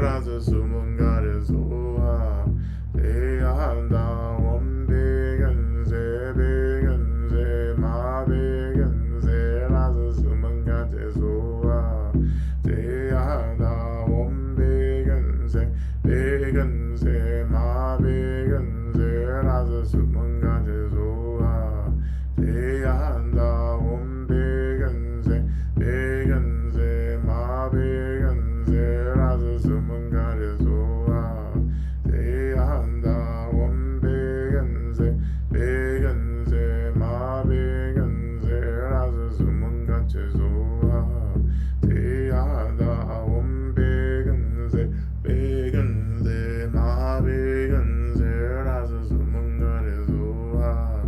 A: razı sumun gare soha deyanda om begenze begenze ma begenze razı sumun gare soha deyanda om begenze begenze ma begenze razı sumun gare soha deyanda om begenze begenze ma begenze razı sumun gare soha deyanda om begenze begenze ma begenze razı sumun gare soha deyanda om begenze begenze ma begenze razı sumun gare soha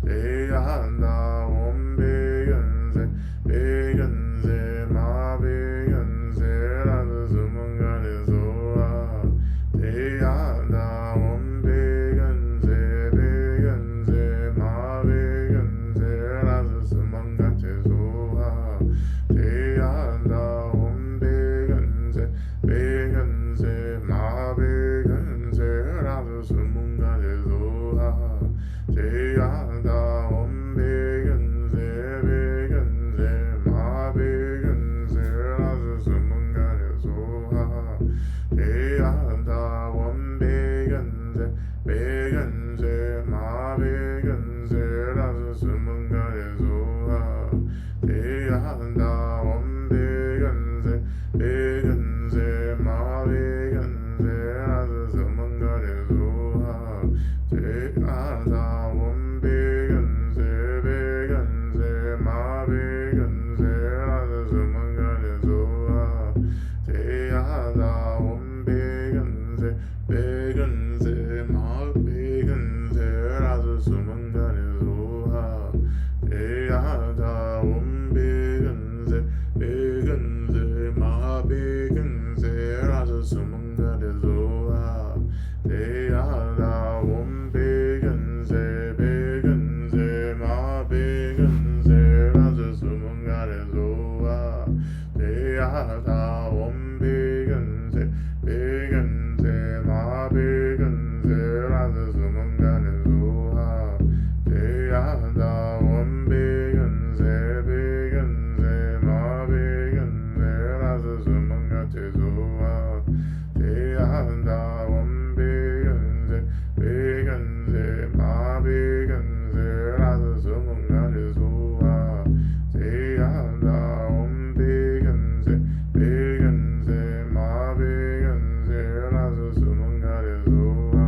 A: deyanda om begenze begenze ma begenze razı sumun gare soha deyanda om begenze begenze ma begenze razı sumun gare soha deyanda om begenze begenze ma begenze razı sumun gare soha deyanda om begenze begenze ma begenze razı sumun gare soha deyanda om begenze begenze ma begenze razı sumun gare soha deyanda om begenze begenze ma begenze razı sumun gare soha deyanda om begenze begenze ma begenze razı sumun gare soha deyanda om begenze begenze ma begenze razı sumun gare soha deyanda om begenze begenze ma begenze razı sumun gare soha deyanda om begenze begenze ma begenze razı sumun gare soha deyanda om begenze begenze ma begenze razı sumun gare soha deyanda om begenze begenze ma begenze razı sumun gare soha deyanda om begenze begenze ma begenze razı sumun gare soha deyanda om begenze begenze ma begenze razı sumun gare soha deyanda om begenze begenze ma begenze razı sumun gare soha deyanda om begenze begenze ma begenze razı sumun gare soha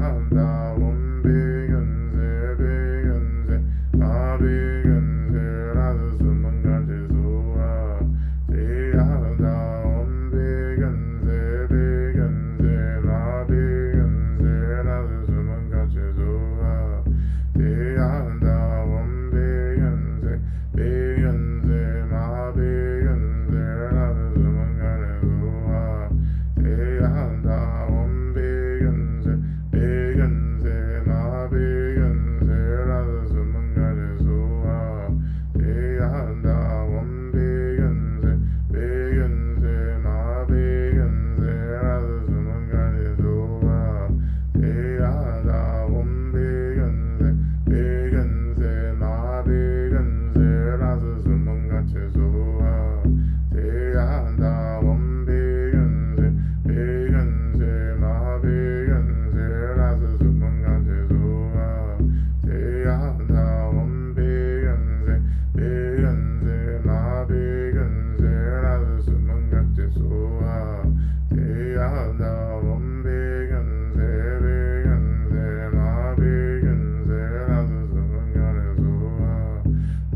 A: deyanda om begenze begenze ma begenze razı sumun gare soha deyanda om begenze begenze ma begenze razı sumun gare soha deyanda om begenze begenze ma begenze razı sumun gare soha deyanda om begenze begenze ma begenze razı sumun gare soha deyanda om begenze begenze ma begenze razı sumun gare soha deyanda om begenze begenze ma begenze razı sumun gare soha deyanda om begenze begenze ma begenze razı sumun gare soha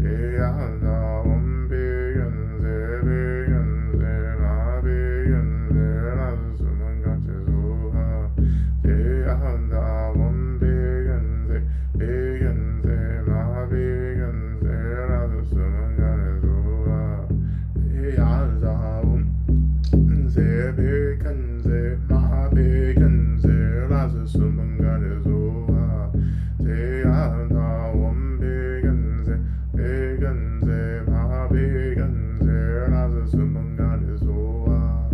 A: deyanda om begenze begenze ma begenze razı sumun gare soha deyanda om begenze begenze ma begenze razı sumun gare soha deyanda om begenze begenze ma begenze razı sumun gare soha deyanda om begenze begenze ma begenze razı sumun gare soha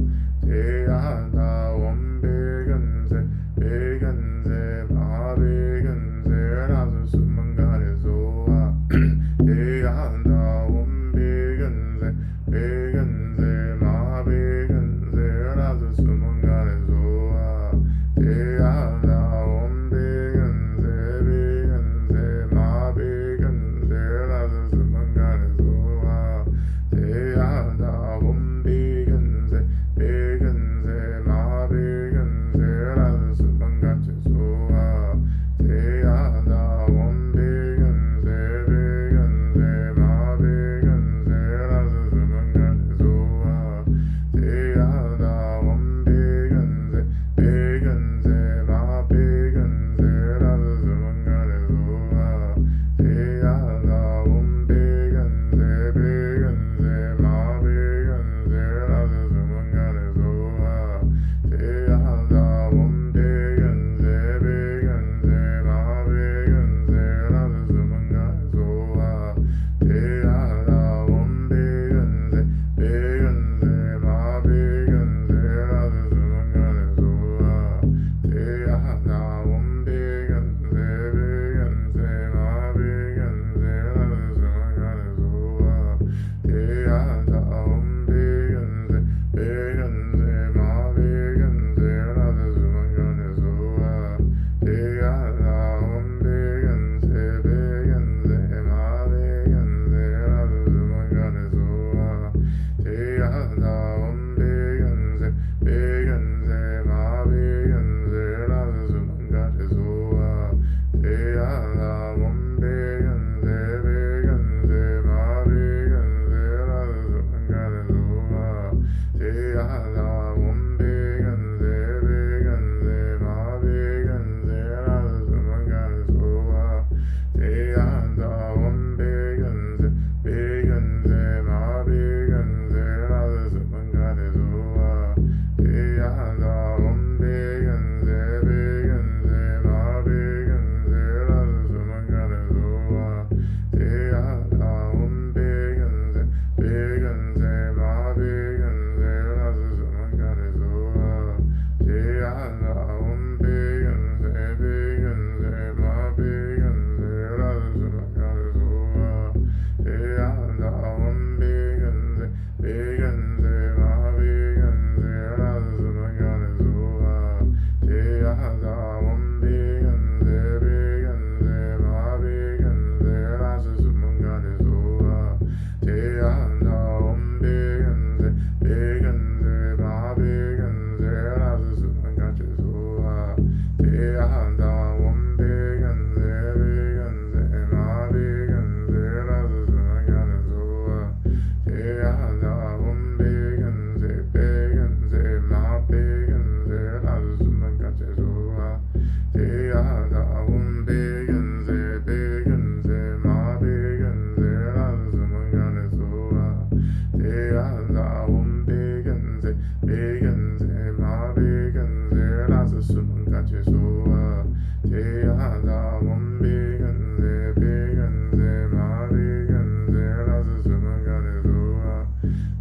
A: 수문까지 소화 제하다 원비근세 비근세 마비근세 라스 수문까지 소화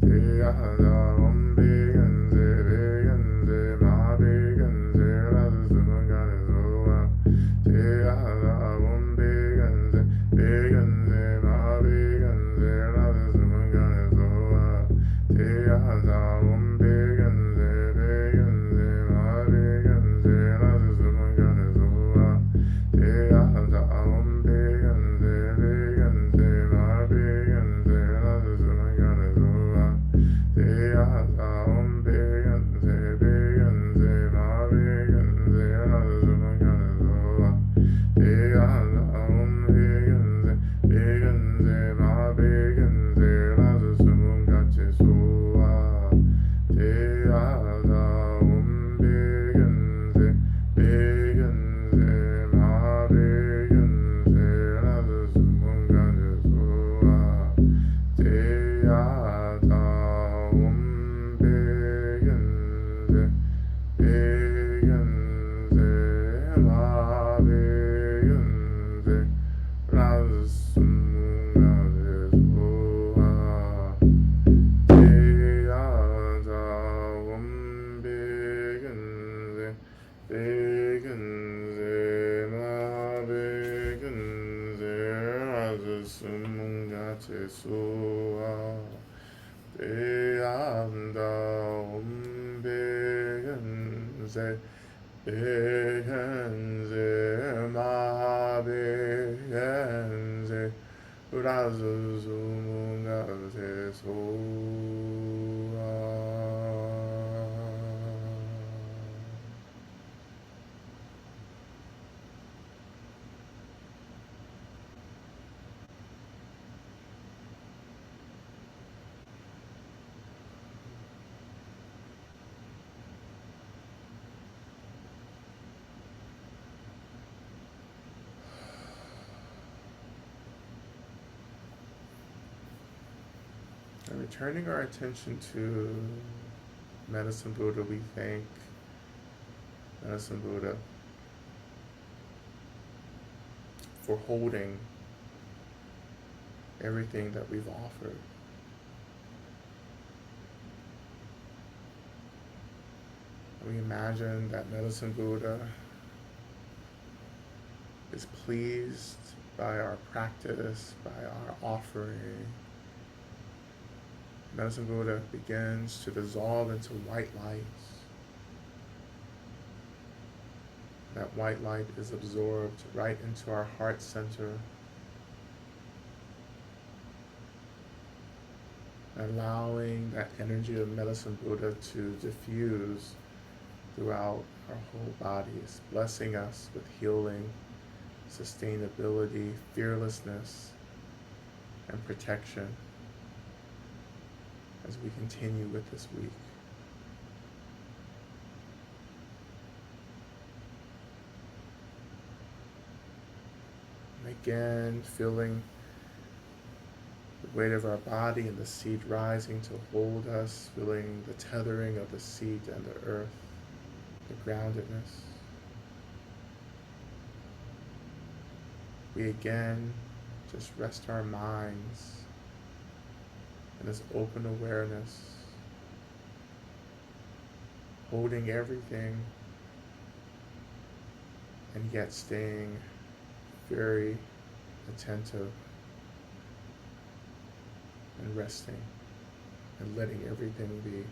A: 제하다 원비근세 비근세 마비근세 라스 수문까지 소화 제하다 원비근세 비근세 마비근세 라스 수문까지 소화 제하다 원비근세 비근세 마비근세 라스 수문까지 소화 제하다 원비근세 비근세 마비근세 라스 수문까지 소화 제하다 원비근세 비근세 마비근세 라스 수문까지 소화 제하다 원비근세 비근세 마비근세 라스 수문까지 소화 제하다 원비근세 비근세 마비근세 라스 수문까지 소화 제하다 원비근세 비근세 마비근세 라스 수문까지 소화 제하다 원비근세 비근세 마비근세 라스 수문까지 소화 제하다 원비근세 비근세 마비근세 라스 수문까지 소화. And returning our attention to Medicine Buddha, we thank Medicine Buddha for holding everything that we've offered. And we imagine that Medicine Buddha is pleased by our practice, by our offering. Medicine Buddha begins to dissolve into white light. That white light is absorbed right into our heart center, allowing that energy of Medicine Buddha to diffuse throughout our whole bodies, blessing us with healing, sustainability, fearlessness, and protection as we continue with this week. And again, feeling the weight of our body and the seat rising to hold us, feeling the tethering of the seat and the earth, the groundedness. We again just rest our minds in this open awareness, holding everything and yet staying very attentive and resting and letting everything be.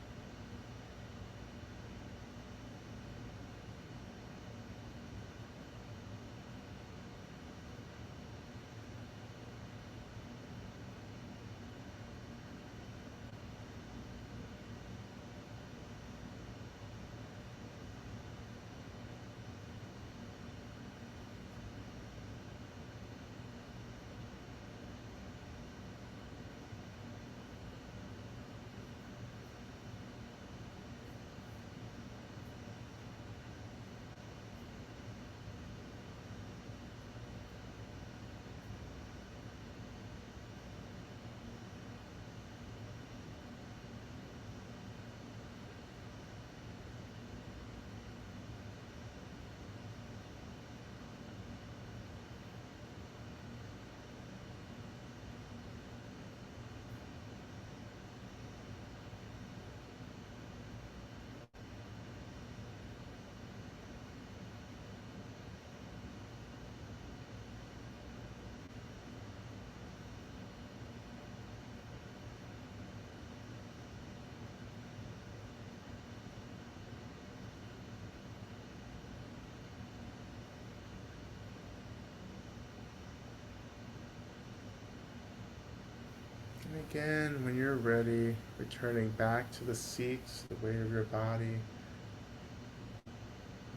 A: again, when you're ready, returning back to the seat, the weight of your body.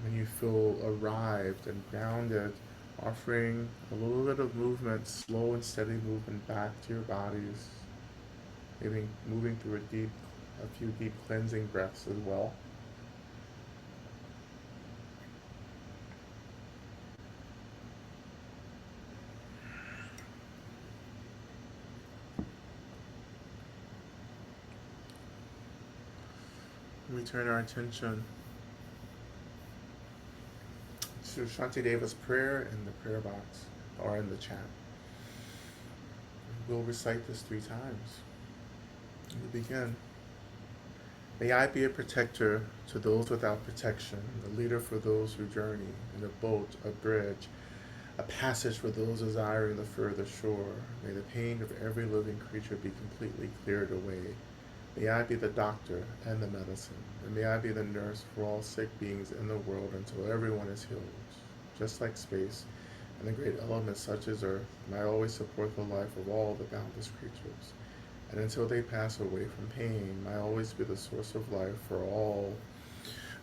A: When you feel arrived and grounded, offering a little bit of movement, slow and steady movement back to your bodies, maybe moving through a few deep cleansing breaths as well. We turn our attention to Shantideva's prayer in the prayer box or in the chat. We'll recite this 3 times. We begin. May I be a protector to those without protection, a leader for those who journey, in a boat, a bridge, a passage for those desiring the further shore. May the pain of every living creature be completely cleared away. May I be the doctor and the medicine, and may I be the nurse for all sick beings in the world until everyone is healed. Just like space and the great elements such as earth, may I always support the life of all the boundless creatures. And until they pass away from pain, may I always be the source of life for all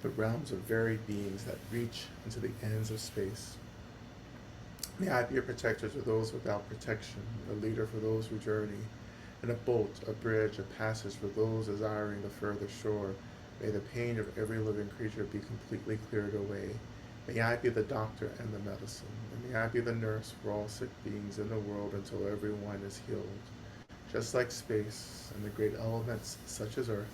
A: the realms of varied beings that reach into the ends of space. May I be a protector to those without protection, a leader for those who journey, in a boat, a bridge, a passage for those desiring the further shore. May the pain of every living creature be completely cleared away. May I be the doctor and the medicine, and may I be the nurse for all sick beings in the world until everyone is healed. Just like space and the great elements such as earth,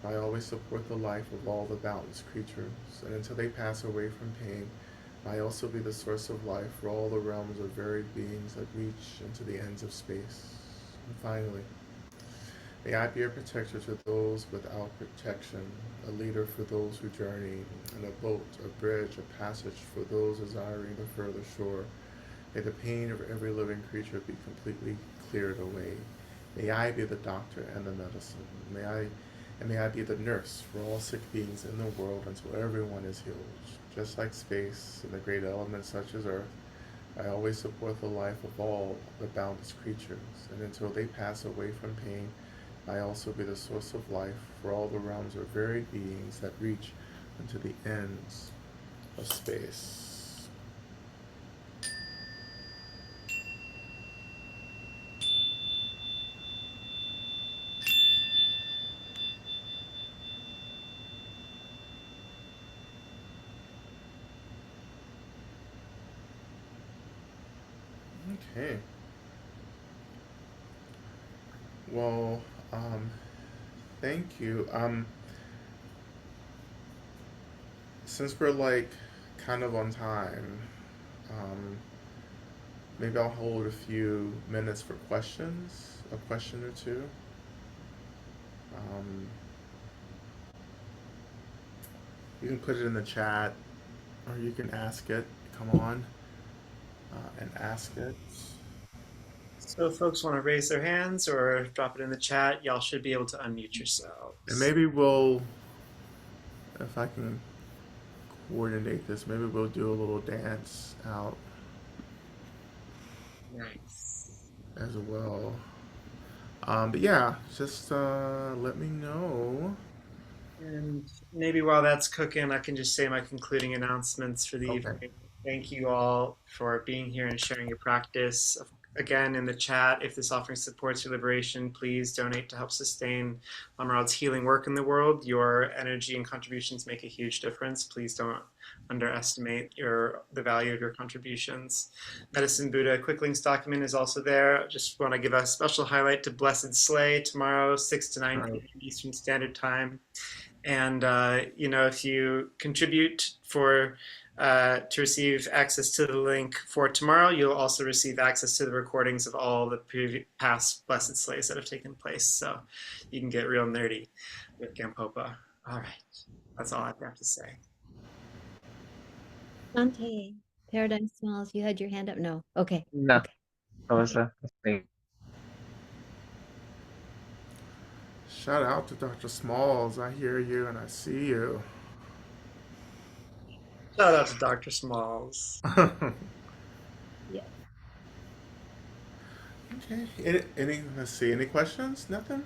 A: I always support the life of all the boundless creatures, and until they pass away from pain, I also be the source of life for all the realms of varied beings that reach into the ends of space. And finally, may I be a protector to those without protection, a leader for those who journey, in a boat, a bridge, a passage for those desiring the further shore. May the pain of every living creature be completely cleared away. May I be the doctor and the medicine. May I be the nurse for all sick beings in the world until everyone is healed. Just like space and the great elements such as earth, I always support the life of all the boundless creatures, and until they pass away from pain, I also be the source of life for all the realms of varied beings that reach into the ends of space. Okay. Well, thank you. Since we're like kind of on time, um, maybe I'll hold a few minutes for questions, a question or two. Um, you can put it in the chat, or you can ask it. Come on, and ask it.
B: So if folks want to raise their hands or drop it in the chat, y'all should be able to unmute
A: And
B: yourselves.
A: maybe we'll, if I can coordinate this, maybe we'll do a little dance out
B: Nice.
A: as well. But yeah, just let me know.
B: And maybe while that's cooking, I can just say my concluding announcements for the
A: Okay.
B: evening. Thank you all for being here and sharing your practice. Again, in the chat, if this offering supports your liberation, please donate to help sustain Lama Rod's healing work in the world. Your energy and contributions make a huge difference. Please don't underestimate the value of your contributions. Medicine Buddha quick links document is also there. Just want to give a special highlight to Blessed Slay tomorrow, 6 to 9
A: Right.
B: p.m. Eastern Standard Time. And if you contribute to receive access to the link for tomorrow, you'll also receive access to the recordings of all the past Blessed Slays that have taken place. So you can get real nerdy with Gampopa. All right, that's all I have to say.
C: Dante, Paradigm Smiles, you had your hand up? No. Okay.
D: No,
C: Okay.
D: that was
C: Okay.
D: a mistake.
A: Shout out to Dr. Smalls. I hear you and I see you.
B: Shout out to Dr. Smalls.
C: Yeah.
A: Okay. Let's see. Any questions? Nothing?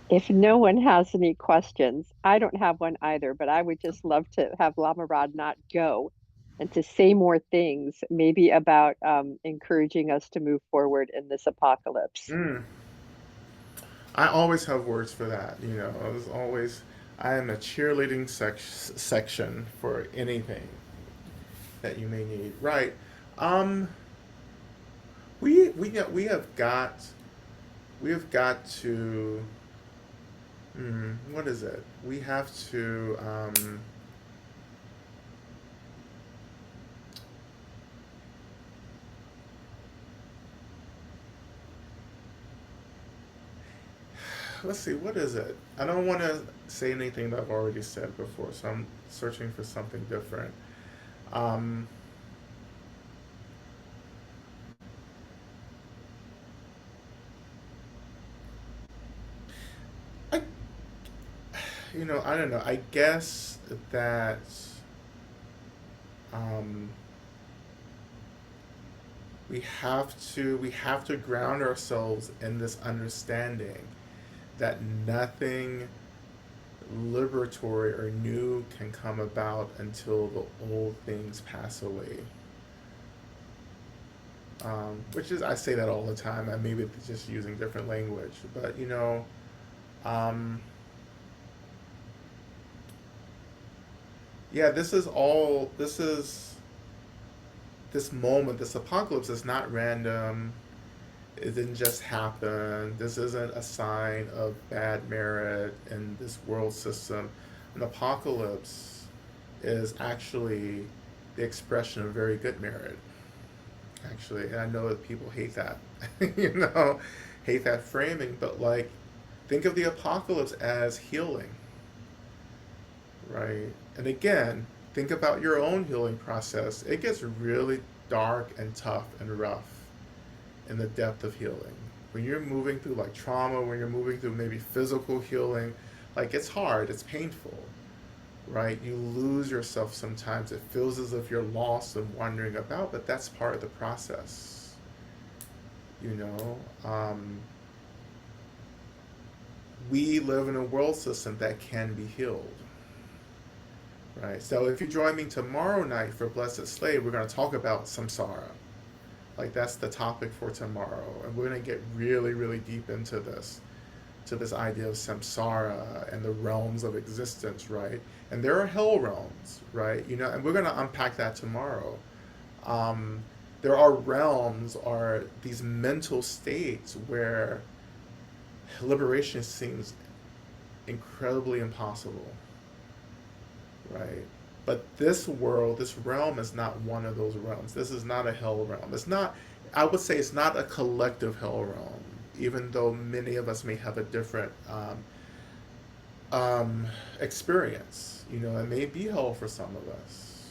D: If no one has any questions, I don't have one either, but I would just love to have Lama Rod not go and to say more things, maybe about encouraging us to move forward in this apocalypse.
A: Mm. I always have words for that. I was always, I am a cheerleading section for anything that you may need. Right. Um, we have got to, what is it? We have to, let's see, what is it? I don't want to say anything that I've already said before, so I'm searching for something different. Um, I, I don't know. I guess that um, we have to ground ourselves in this understanding that nothing liberatory or new can come about until the old things pass away. Which is, I say that all the time. I maybe it's just using different language, but um, yeah, this is all. This moment, this apocalypse is not random. It didn't just happen. This isn't a sign of bad merit in this world system. An apocalypse is actually the expression of very good merit, actually. And I know that people hate that, hate that framing, but like, think of the apocalypse as healing, right? And again, think about your own healing process. It gets really dark and tough and rough in the depth of healing. When you're moving through like trauma, when you're moving through maybe physical healing, like it's hard, it's painful, right? You lose yourself sometimes. It feels as if you're lost and wandering about, but that's part of the process, you know? We live in a world system that can be healed, right? So if you join me tomorrow night for Blessed Slave, we're going to talk about samsara. Like that's the topic for tomorrow, and we're going to get really, really deep into this, to this idea of samsara and the realms of existence, right? And there are hell realms, right? And we're going to unpack that tomorrow. Um, there are realms, are these mental states where liberation seems incredibly impossible, right? But this world, this realm is not one of those realms. This is not a hell realm. It's not, I would say it's not a collective hell realm, even though many of us may have a different experience. It may be hell for some of us,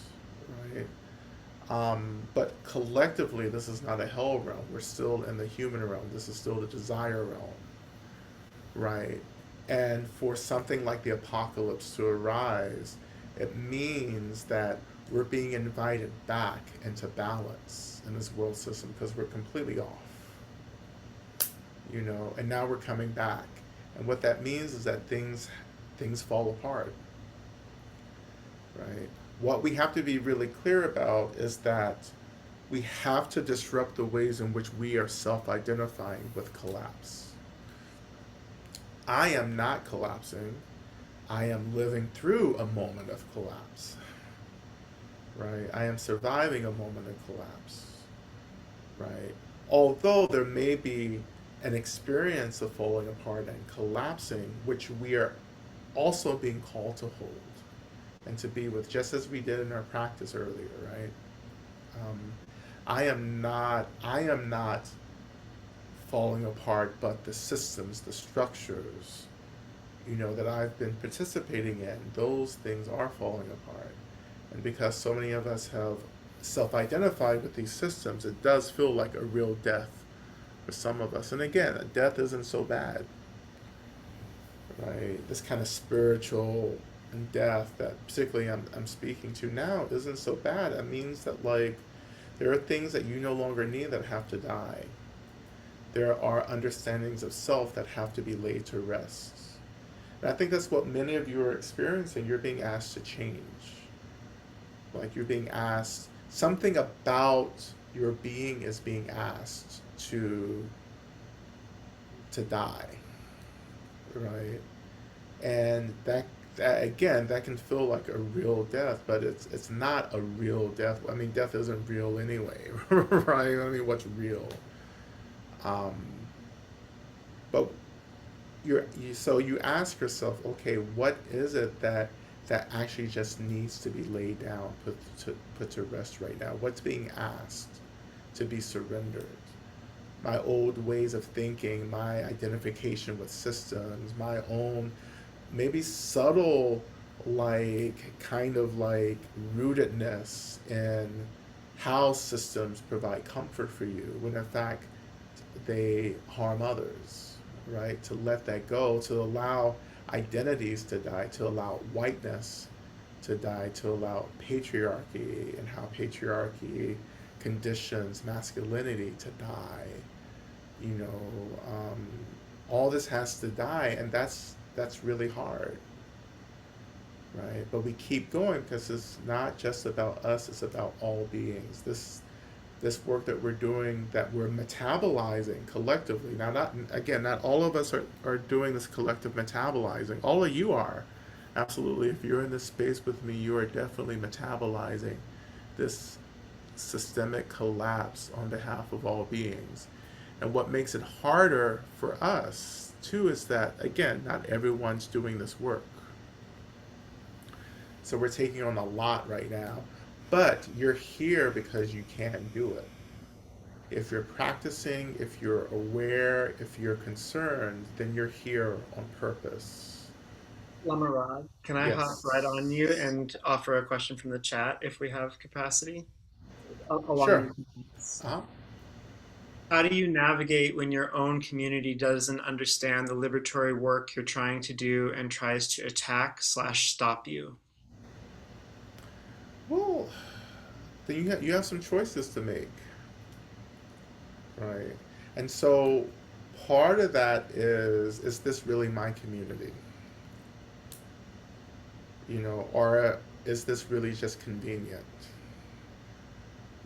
A: right? But collectively, this is not a hell realm. We're still in the human realm. This is still the desire realm, right? And for something like the apocalypse to arise, it means that we're being invited back into balance in this world system because we're completely off, and now we're coming back. And what that means is that things fall apart, right? What we have to be really clear about is that we have to disrupt the ways in which we are self-identifying with collapse. I am not collapsing. I am living through a moment of collapse, right? I am surviving a moment of collapse, right? Although there may be an experience of falling apart and collapsing, which we are also being called to hold and to be with, just as we did in our practice earlier, right? Um, I am not falling apart, but the systems, the structures, that I've been participating in, those things are falling apart. And because so many of us have self-identified with these systems, it does feel like a real death for some of us. And again, death isn't so bad, right? This kind of spiritual and death that particularly I'm speaking to now isn't so bad. It means that like there are things that you no longer need that have to die. There are understandings of self that have to be laid to rest. And I think that's what many of you are experiencing. You're being asked to change. Like you're being asked, something about your being is being asked to die, right? And that again, that can feel like a real death, but it's not a real death. I mean, death isn't real anyway, right? I mean, what's real? Um, but so you ask yourself, okay, what is it that actually just needs to be laid down, put to rest right now? What's being asked to be surrendered? My old ways of thinking, my identification with systems, my own maybe subtle, like kind of like rootedness in how systems provide comfort for you when in fact they harm others, right? To let that go, to allow identities to die, to allow whiteness to die, to allow patriarchy and how patriarchy conditions masculinity to die. You know, all this has to die, and that's really hard, right? But we keep going because it's not just about us; it's about all beings. This work that we're doing, that we're metabolizing collectively. Now, not again, not all of us are doing this collective metabolizing. All of you are, absolutely. If you're in this space with me, you are definitely metabolizing this systemic collapse on behalf of all beings. And what makes it harder for us too is that again, not everyone's doing this work. So we're taking on a lot right now. But you're here because you can do it. If you're practicing, if you're aware, if you're concerned, then you're here on purpose.
B: Lama Rod, can I hop right on you
A: Yes.
B: and offer a question from the chat if we have capacity along
A: Sure.
B: these lines?
A: Uh-huh.
B: How do you navigate when your own community doesn't understand the liberatory work you're trying to do and tries to attack slash stop you?
A: Well, then you have some choices to make, right? And so part of that is this really my community? You know, or is this really just convenient?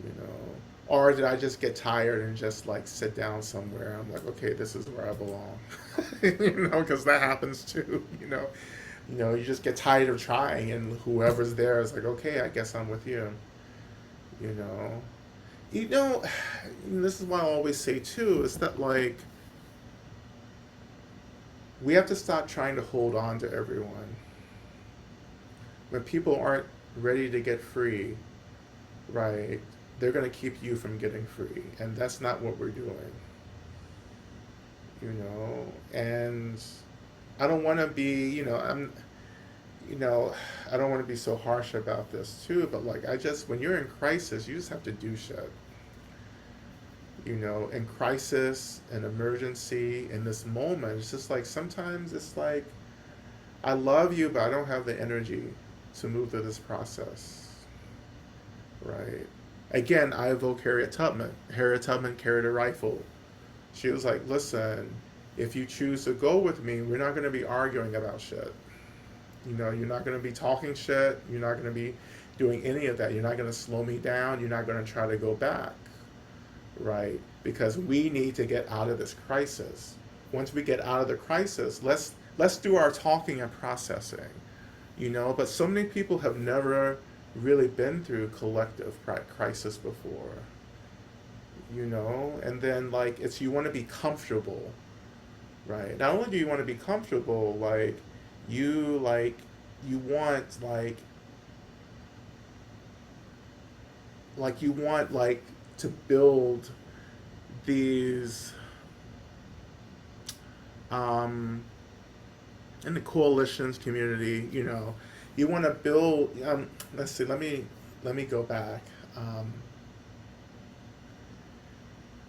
A: You know, or did I just get tired and just like sit down somewhere? I'm like, okay, this is where I belong. You know, because that happens too. You know, you just get tired of trying, and whoever's there is like, okay, I guess I'm with you. You know, you know, and this is why I always say too is that like we have to stop trying to hold on to everyone. When people aren't ready to get free, right? They're going to keep you from getting free, and that's not what we're doing. You know, and I don't want to be, you know, I don't want to be so harsh about this too, but like I just when you're in crisis, you just have to do shit. You know, in crisis, in emergency, in this moment, it's just like sometimes it's like I love you, but I don't have the energy to move through this process, right? Again, I evoke Harriet Tubman. Harriet Tubman carried a rifle. She was like, listen, if you choose to go with me, we're not going to be arguing about shit. You know, you're not going to be talking shit. You're not going to be doing any of that. You're not going to slow me down. You're not going to try to go back, right? Because we need to get out of this crisis. Once we get out of the crisis, let's do our talking and processing, you know. But so many people have never really been through collective crisis before, you know. And then like it's you want to be comfortable, right? Not only do you want to be comfortable, like you want you want like to build these um in the coalitions community, you know, you want to build let's see, let me go back.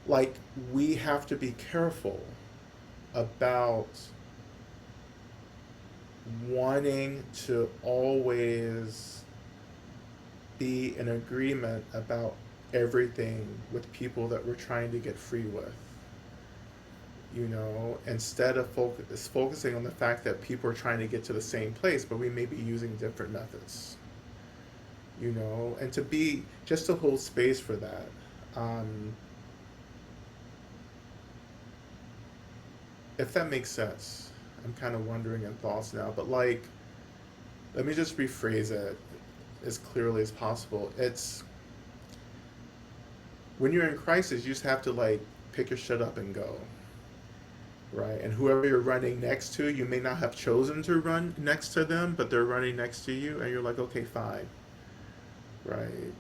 A: Like we have to be careful about wanting to always be in agreement about everything with people that we're trying to get free with. Instead of focusing on the fact that people are trying to get to the same place, but we may be using different methods. And to be just to hold space for that. Um, if that makes sense, I'm kind of wondering in thoughts now, but like, let me just rephrase it as clearly as possible. It's when you're in crisis, you just have to like pick your shit up and go, right? And whoever you're running next to, you may not have chosen to run next to them, but they're running next to you, and you're like, okay, fine, right?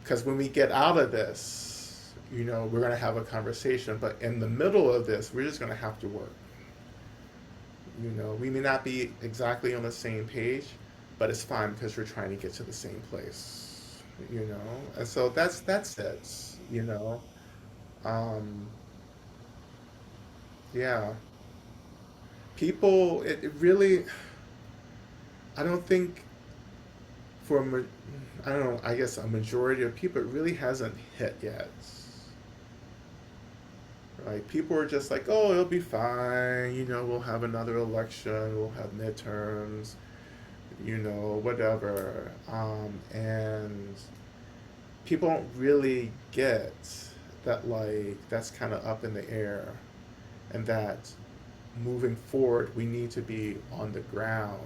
A: Because when we get out of this, we're going to have a conversation, but in the middle of this, we're just going to have to work. We may not be exactly on the same page, but it's fine because we're trying to get to the same place. And so that's it. Um, yeah, people. It really. I don't think I don't know. I guess a majority of people, it really hasn't hit yet. Right? People are just like, oh, it'll be fine. We'll have another election. We'll have midterms. Whatever. And people don't really get that, like, that's kind of up in the air, and that moving forward, we need to be on the ground.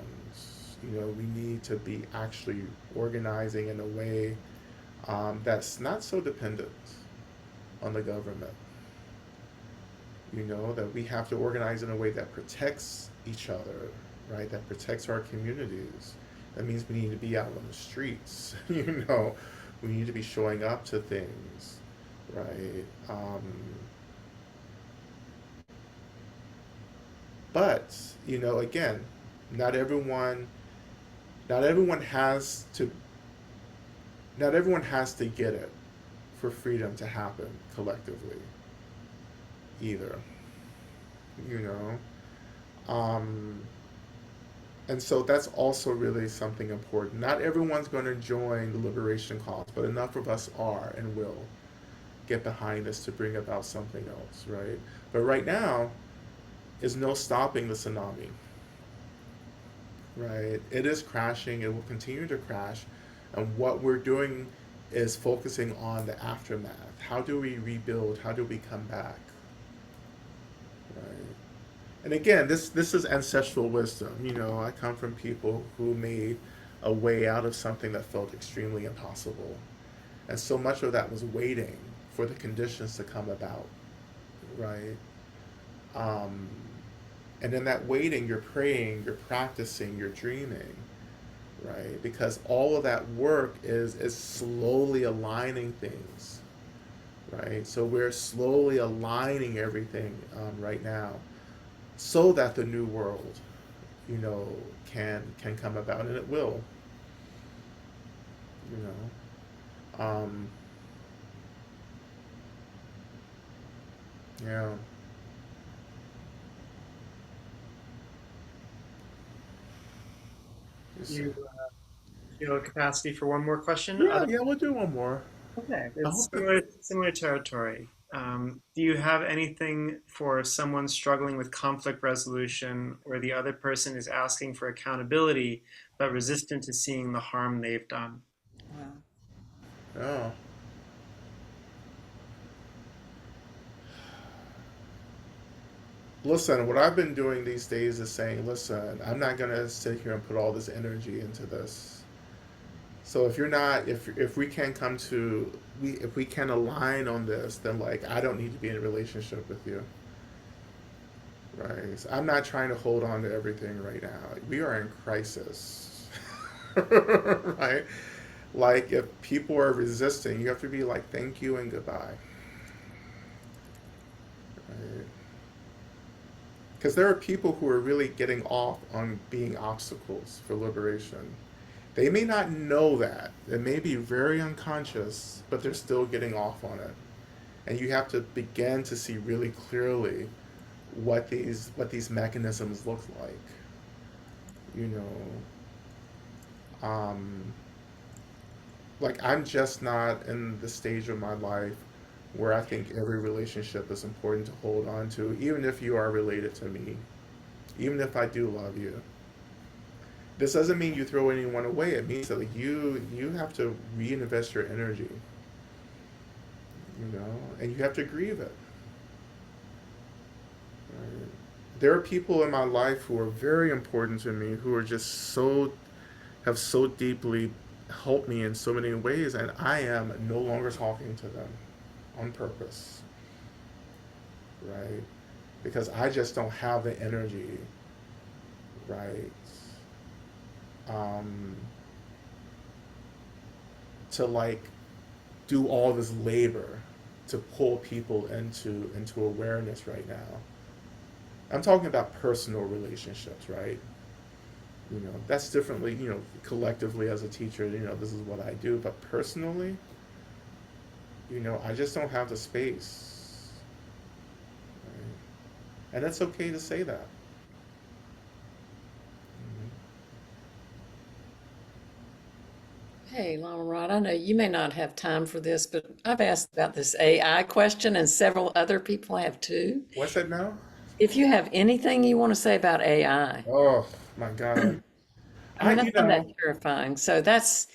A: We need to be actually organizing in a way that's not so dependent on the government. That we have to organize in a way that protects each other, right? That protects our communities. That means we need to be out on the streets. We need to be showing up to things, right? But again, not everyone, not everyone has to, not everyone has to get it for freedom to happen collectively, either. You know, um, and so that's also really something important. Not everyone's going to join the liberation cause, but enough of us are and will get behind us to bring about something else, right? But right now, is no stopping the tsunami, right? It is crashing. It will continue to crash. And what we're doing is focusing on the aftermath. How do we rebuild? How do we come back? Right? And again, this is ancestral wisdom. I come from people who made a way out of something that felt extremely impossible. And so much of that was waiting for the conditions to come about, right? Um, and in that waiting, you're praying, you're practicing, you're dreaming, right? Because all of that work is slowly aligning things, right? So we're slowly aligning everything right now, so that the new world, you know, can come about, and it will, you know. Yeah. Yes,
B: You
A: sir.
B: feel a capacity for one more question?
A: Yeah, we'll do one more.
B: Okay,
A: I
B: it's
A: hope that.
B: similar territory. Do you have anything for someone struggling with conflict resolution where the other person is asking for accountability but resistant to seeing the harm they've done?
E: Wow.
A: Yeah. Listen, what I've been doing these days is saying, listen, I'm not gonna sit here and put all this energy into this. So if you're not, if we can come to, if we can align on this, then like I don't need to be in a relationship with you, right? So I'm not trying to hold on to everything right now. We are in crisis, right? Like if people are resisting, you have to be like, thank you and goodbye, right? Because there are people who are really getting off on being obstacles for liberation. They may not know that. It may be very unconscious, but they're still getting off on it. And you have to begin to see really clearly what these mechanisms look like. you know, like I'm just not in the stage of my life where I think every relationship is important to hold on to, even if you are related to me, even if I do love you. This doesn't mean you throw anyone away. It means that like you have to reinvest your energy, you know, and you have to grieve it. Right? There are people in my life who are very important to me who are just so have so deeply helped me in so many ways, and I am no longer talking to them on purpose, right? Because I just don't have the energy, right? Um, to like do all this labor to pull people into awareness right now. I'm talking about personal relationships, right? You know, that's differently, you know, collectively as a teacher, you know, this is what I do, but personally, you know, I just don't have the space. Right? And that's okay to say that. Mhm.
E: Hey, Lama Rod, I know you may not have time for this, but I've asked about this AI question and several other people have too.
A: What's that now?
E: If you have anything you want to say about AI,
A: Oh my God.
E: I mean, I
A: You
E: find that
A: know,
E: terrifying. So that's,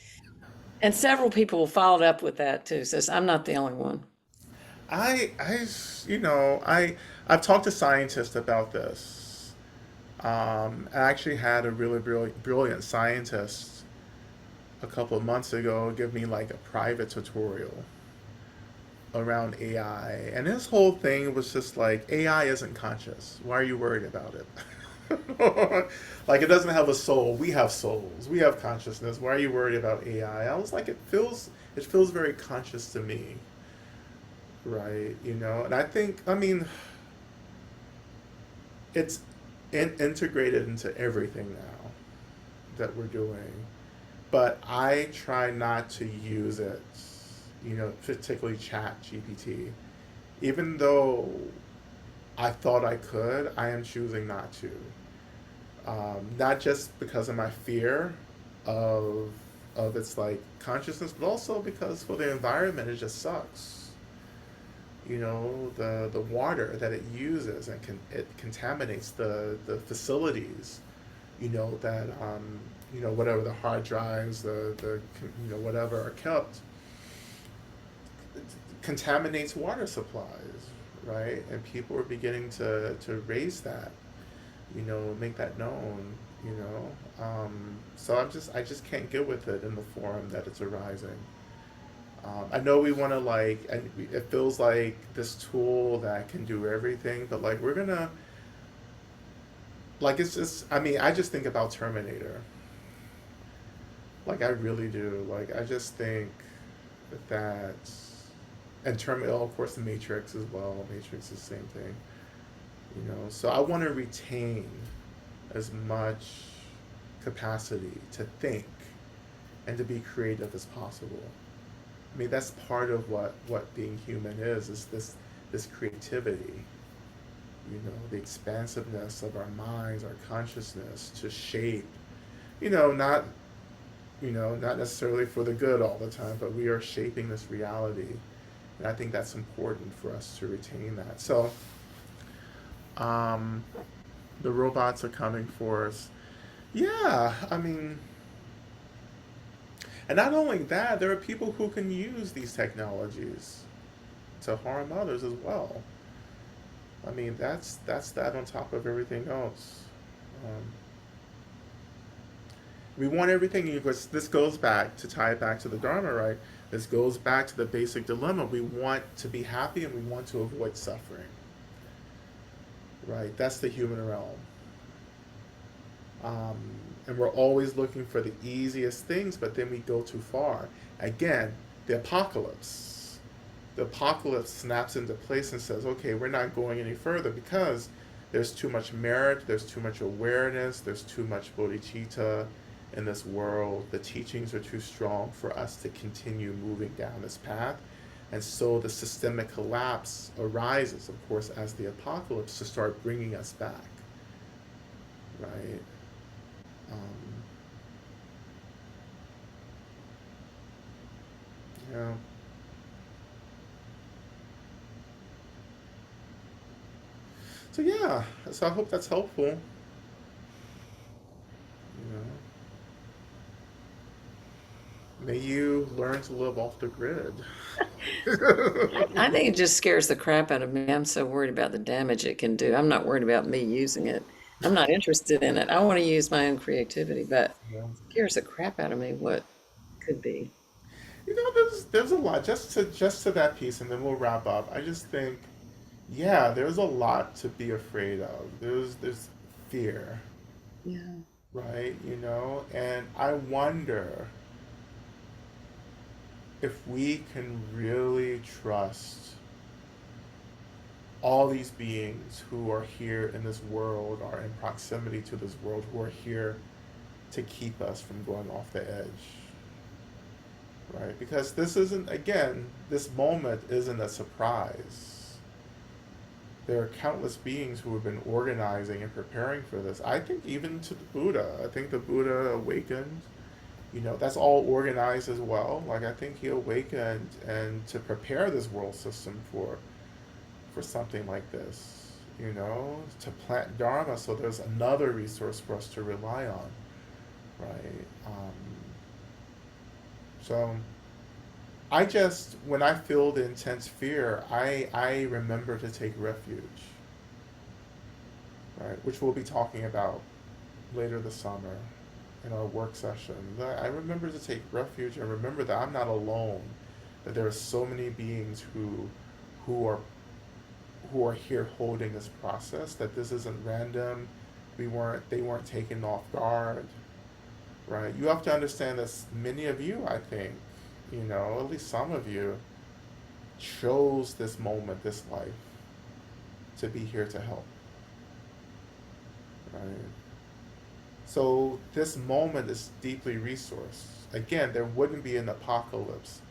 E: and several people followed up with that too. Says I'm not the only one.
A: I, you know, I've talked to scientists about this. I actually had a really brilliant scientist a couple of months ago give me like a private tutorial around AI. And his whole thing was just like, AI isn't conscious. Why are you worried about it? Like, it doesn't have a soul. We have souls. We have consciousness. Why are you worried about AI? I was like, it feels very conscious to me, right? You know, and I think, I mean, it's integrated into everything now that we're doing. But I try not to use it, you know, particularly Chat GPT. Even though I thought I could, I am choosing not to. Not just because of my fear of its like consciousness, but also because for the environment it just sucks. You know, the water that it uses and it contaminates the facilities. You know that you know whatever the hard drives, the you know whatever are kept contaminates water supplies, right? And people are beginning to raise that, you know, make that known, you know. So I just can't get with it in the form that it's arising. I know we want to like, and it feels like this tool that can do everything, but like we're gonna, like it's just, I mean, I just think about Terminator. Like I really do. Like I just think that, and Terminator, of course, the Matrix as well. Matrix is the same thing, you know. So I want to retain as much capacity to think and to be creative as possible. I mean, that's part of what being human is this creativity, you know, the expansiveness of our minds, our consciousness to shape, you know, not you know, not necessarily for the good all the time, but we are shaping this reality. And I think that's important for us to retain that. So, um, the robots are coming for us. Yeah, I mean, and not only that, there are people who can use these technologies to harm others as well. I mean, that's that on top of everything else. Um, we want everything because this goes back to tie it back to the Dharma, right? This goes back to the basic dilemma. We want to be happy and we want to avoid suffering, right? That's the human realm. Um, and we're always looking for the easiest things, but then we go too far. Again, the apocalypse. The apocalypse snaps into place and says, okay, we're not going any further because there's too much merit, there's too much awareness, there's too much bodhicitta in this world. The teachings are too strong for us to continue moving down this path. And so the systemic collapse arises, of course, as the apocalypse to start bringing us back, right? Um, yeah. So yeah, so I hope that's helpful. You know, may you learn to live off the grid.
E: I think it just scares the crap out of me. I'm so worried about the damage it can do. I'm not worried about me using it. I'm not interested in it. I want to use my own creativity, but
A: Yeah.
E: it scares the crap out of me what could be.
A: You know, there's a lot just to that piece, and then we'll wrap up. I just think, yeah, there's a lot to be afraid of. There's fear,
E: Yeah.
A: right? You know, and I wonder if we can really trust all these beings who are here in this world, are in proximity to this world, who are here to keep us from going off the edge, right? Because this isn't, again, this moment isn't a surprise. There are countless beings who have been organizing and preparing for this. I think even to the Buddha, I think the Buddha awakened, you know, that's all organized as well. Like I think he awakened and to prepare this world system for something like this, you know, to plant dharma so there's another resource for us to rely on, right? So I just, when I feel the intense fear, I remember to take refuge, right? Which we'll be talking about later this summer in our work session. I remember to take refuge and remember that I'm not alone, that there are so many beings who are who are here holding this process, that this isn't random. They weren't taken off guard, right? You have to understand that many of you, I think, you know, at least some of you, chose this moment, this life, to be here to help, right? So this moment is deeply resourced. Again, there wouldn't be an apocalypse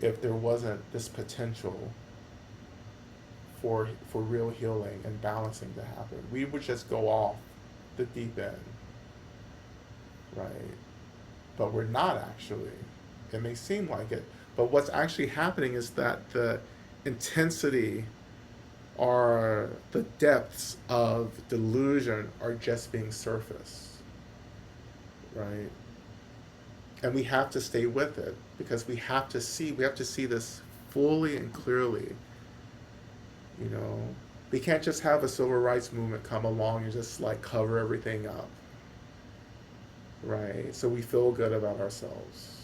A: if there wasn't this potential for real healing and balancing to happen. We would just go off the deep end, right? But we're not actually. It may seem like it, but what's actually happening is that the intensity or the depths of delusion are just being surfaced, right? And we have to stay with it because we have to see this fully and clearly. You know, we can't just have a civil rights movement come along and just like cover everything up, right? So we feel good about ourselves.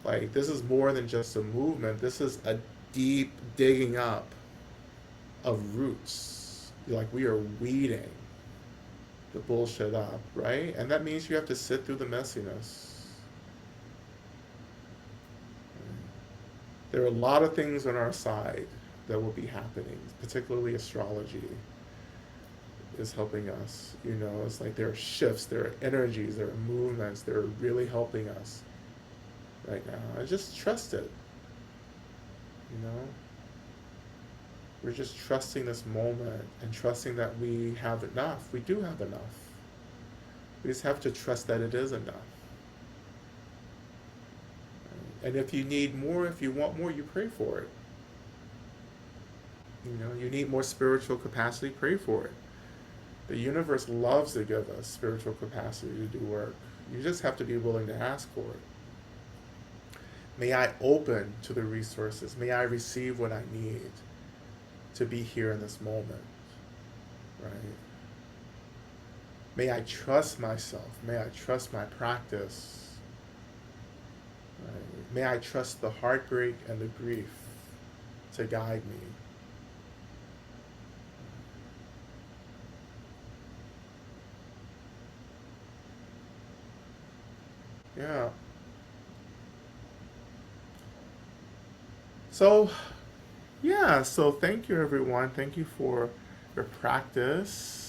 A: Like this is more than just a movement. This is a deep digging up of roots. Like we are weeding the bullshit up, right? And that means you have to sit through the messiness. There are a lot of things on our side that will be happening, particularly astrology is helping us. You know, it's like there are shifts, there are energies, there are movements that are really helping us right now. I just trust it. You know, we're just trusting this moment and trusting that we have enough. We do have enough. We just have to trust that it is enough. And if you need more, if you want more, you pray for it. You know, you need more spiritual capacity, pray for it. The universe loves to give us spiritual capacity to do work. You just have to be willing to ask for it. May I open to the resources. May I receive what I need to be here in this moment, right? May I trust myself. May I trust my practice. Right? May I trust the heartbreak and the grief to guide me. Yeah. So, yeah, so thank you everyone. Thank you for your practice.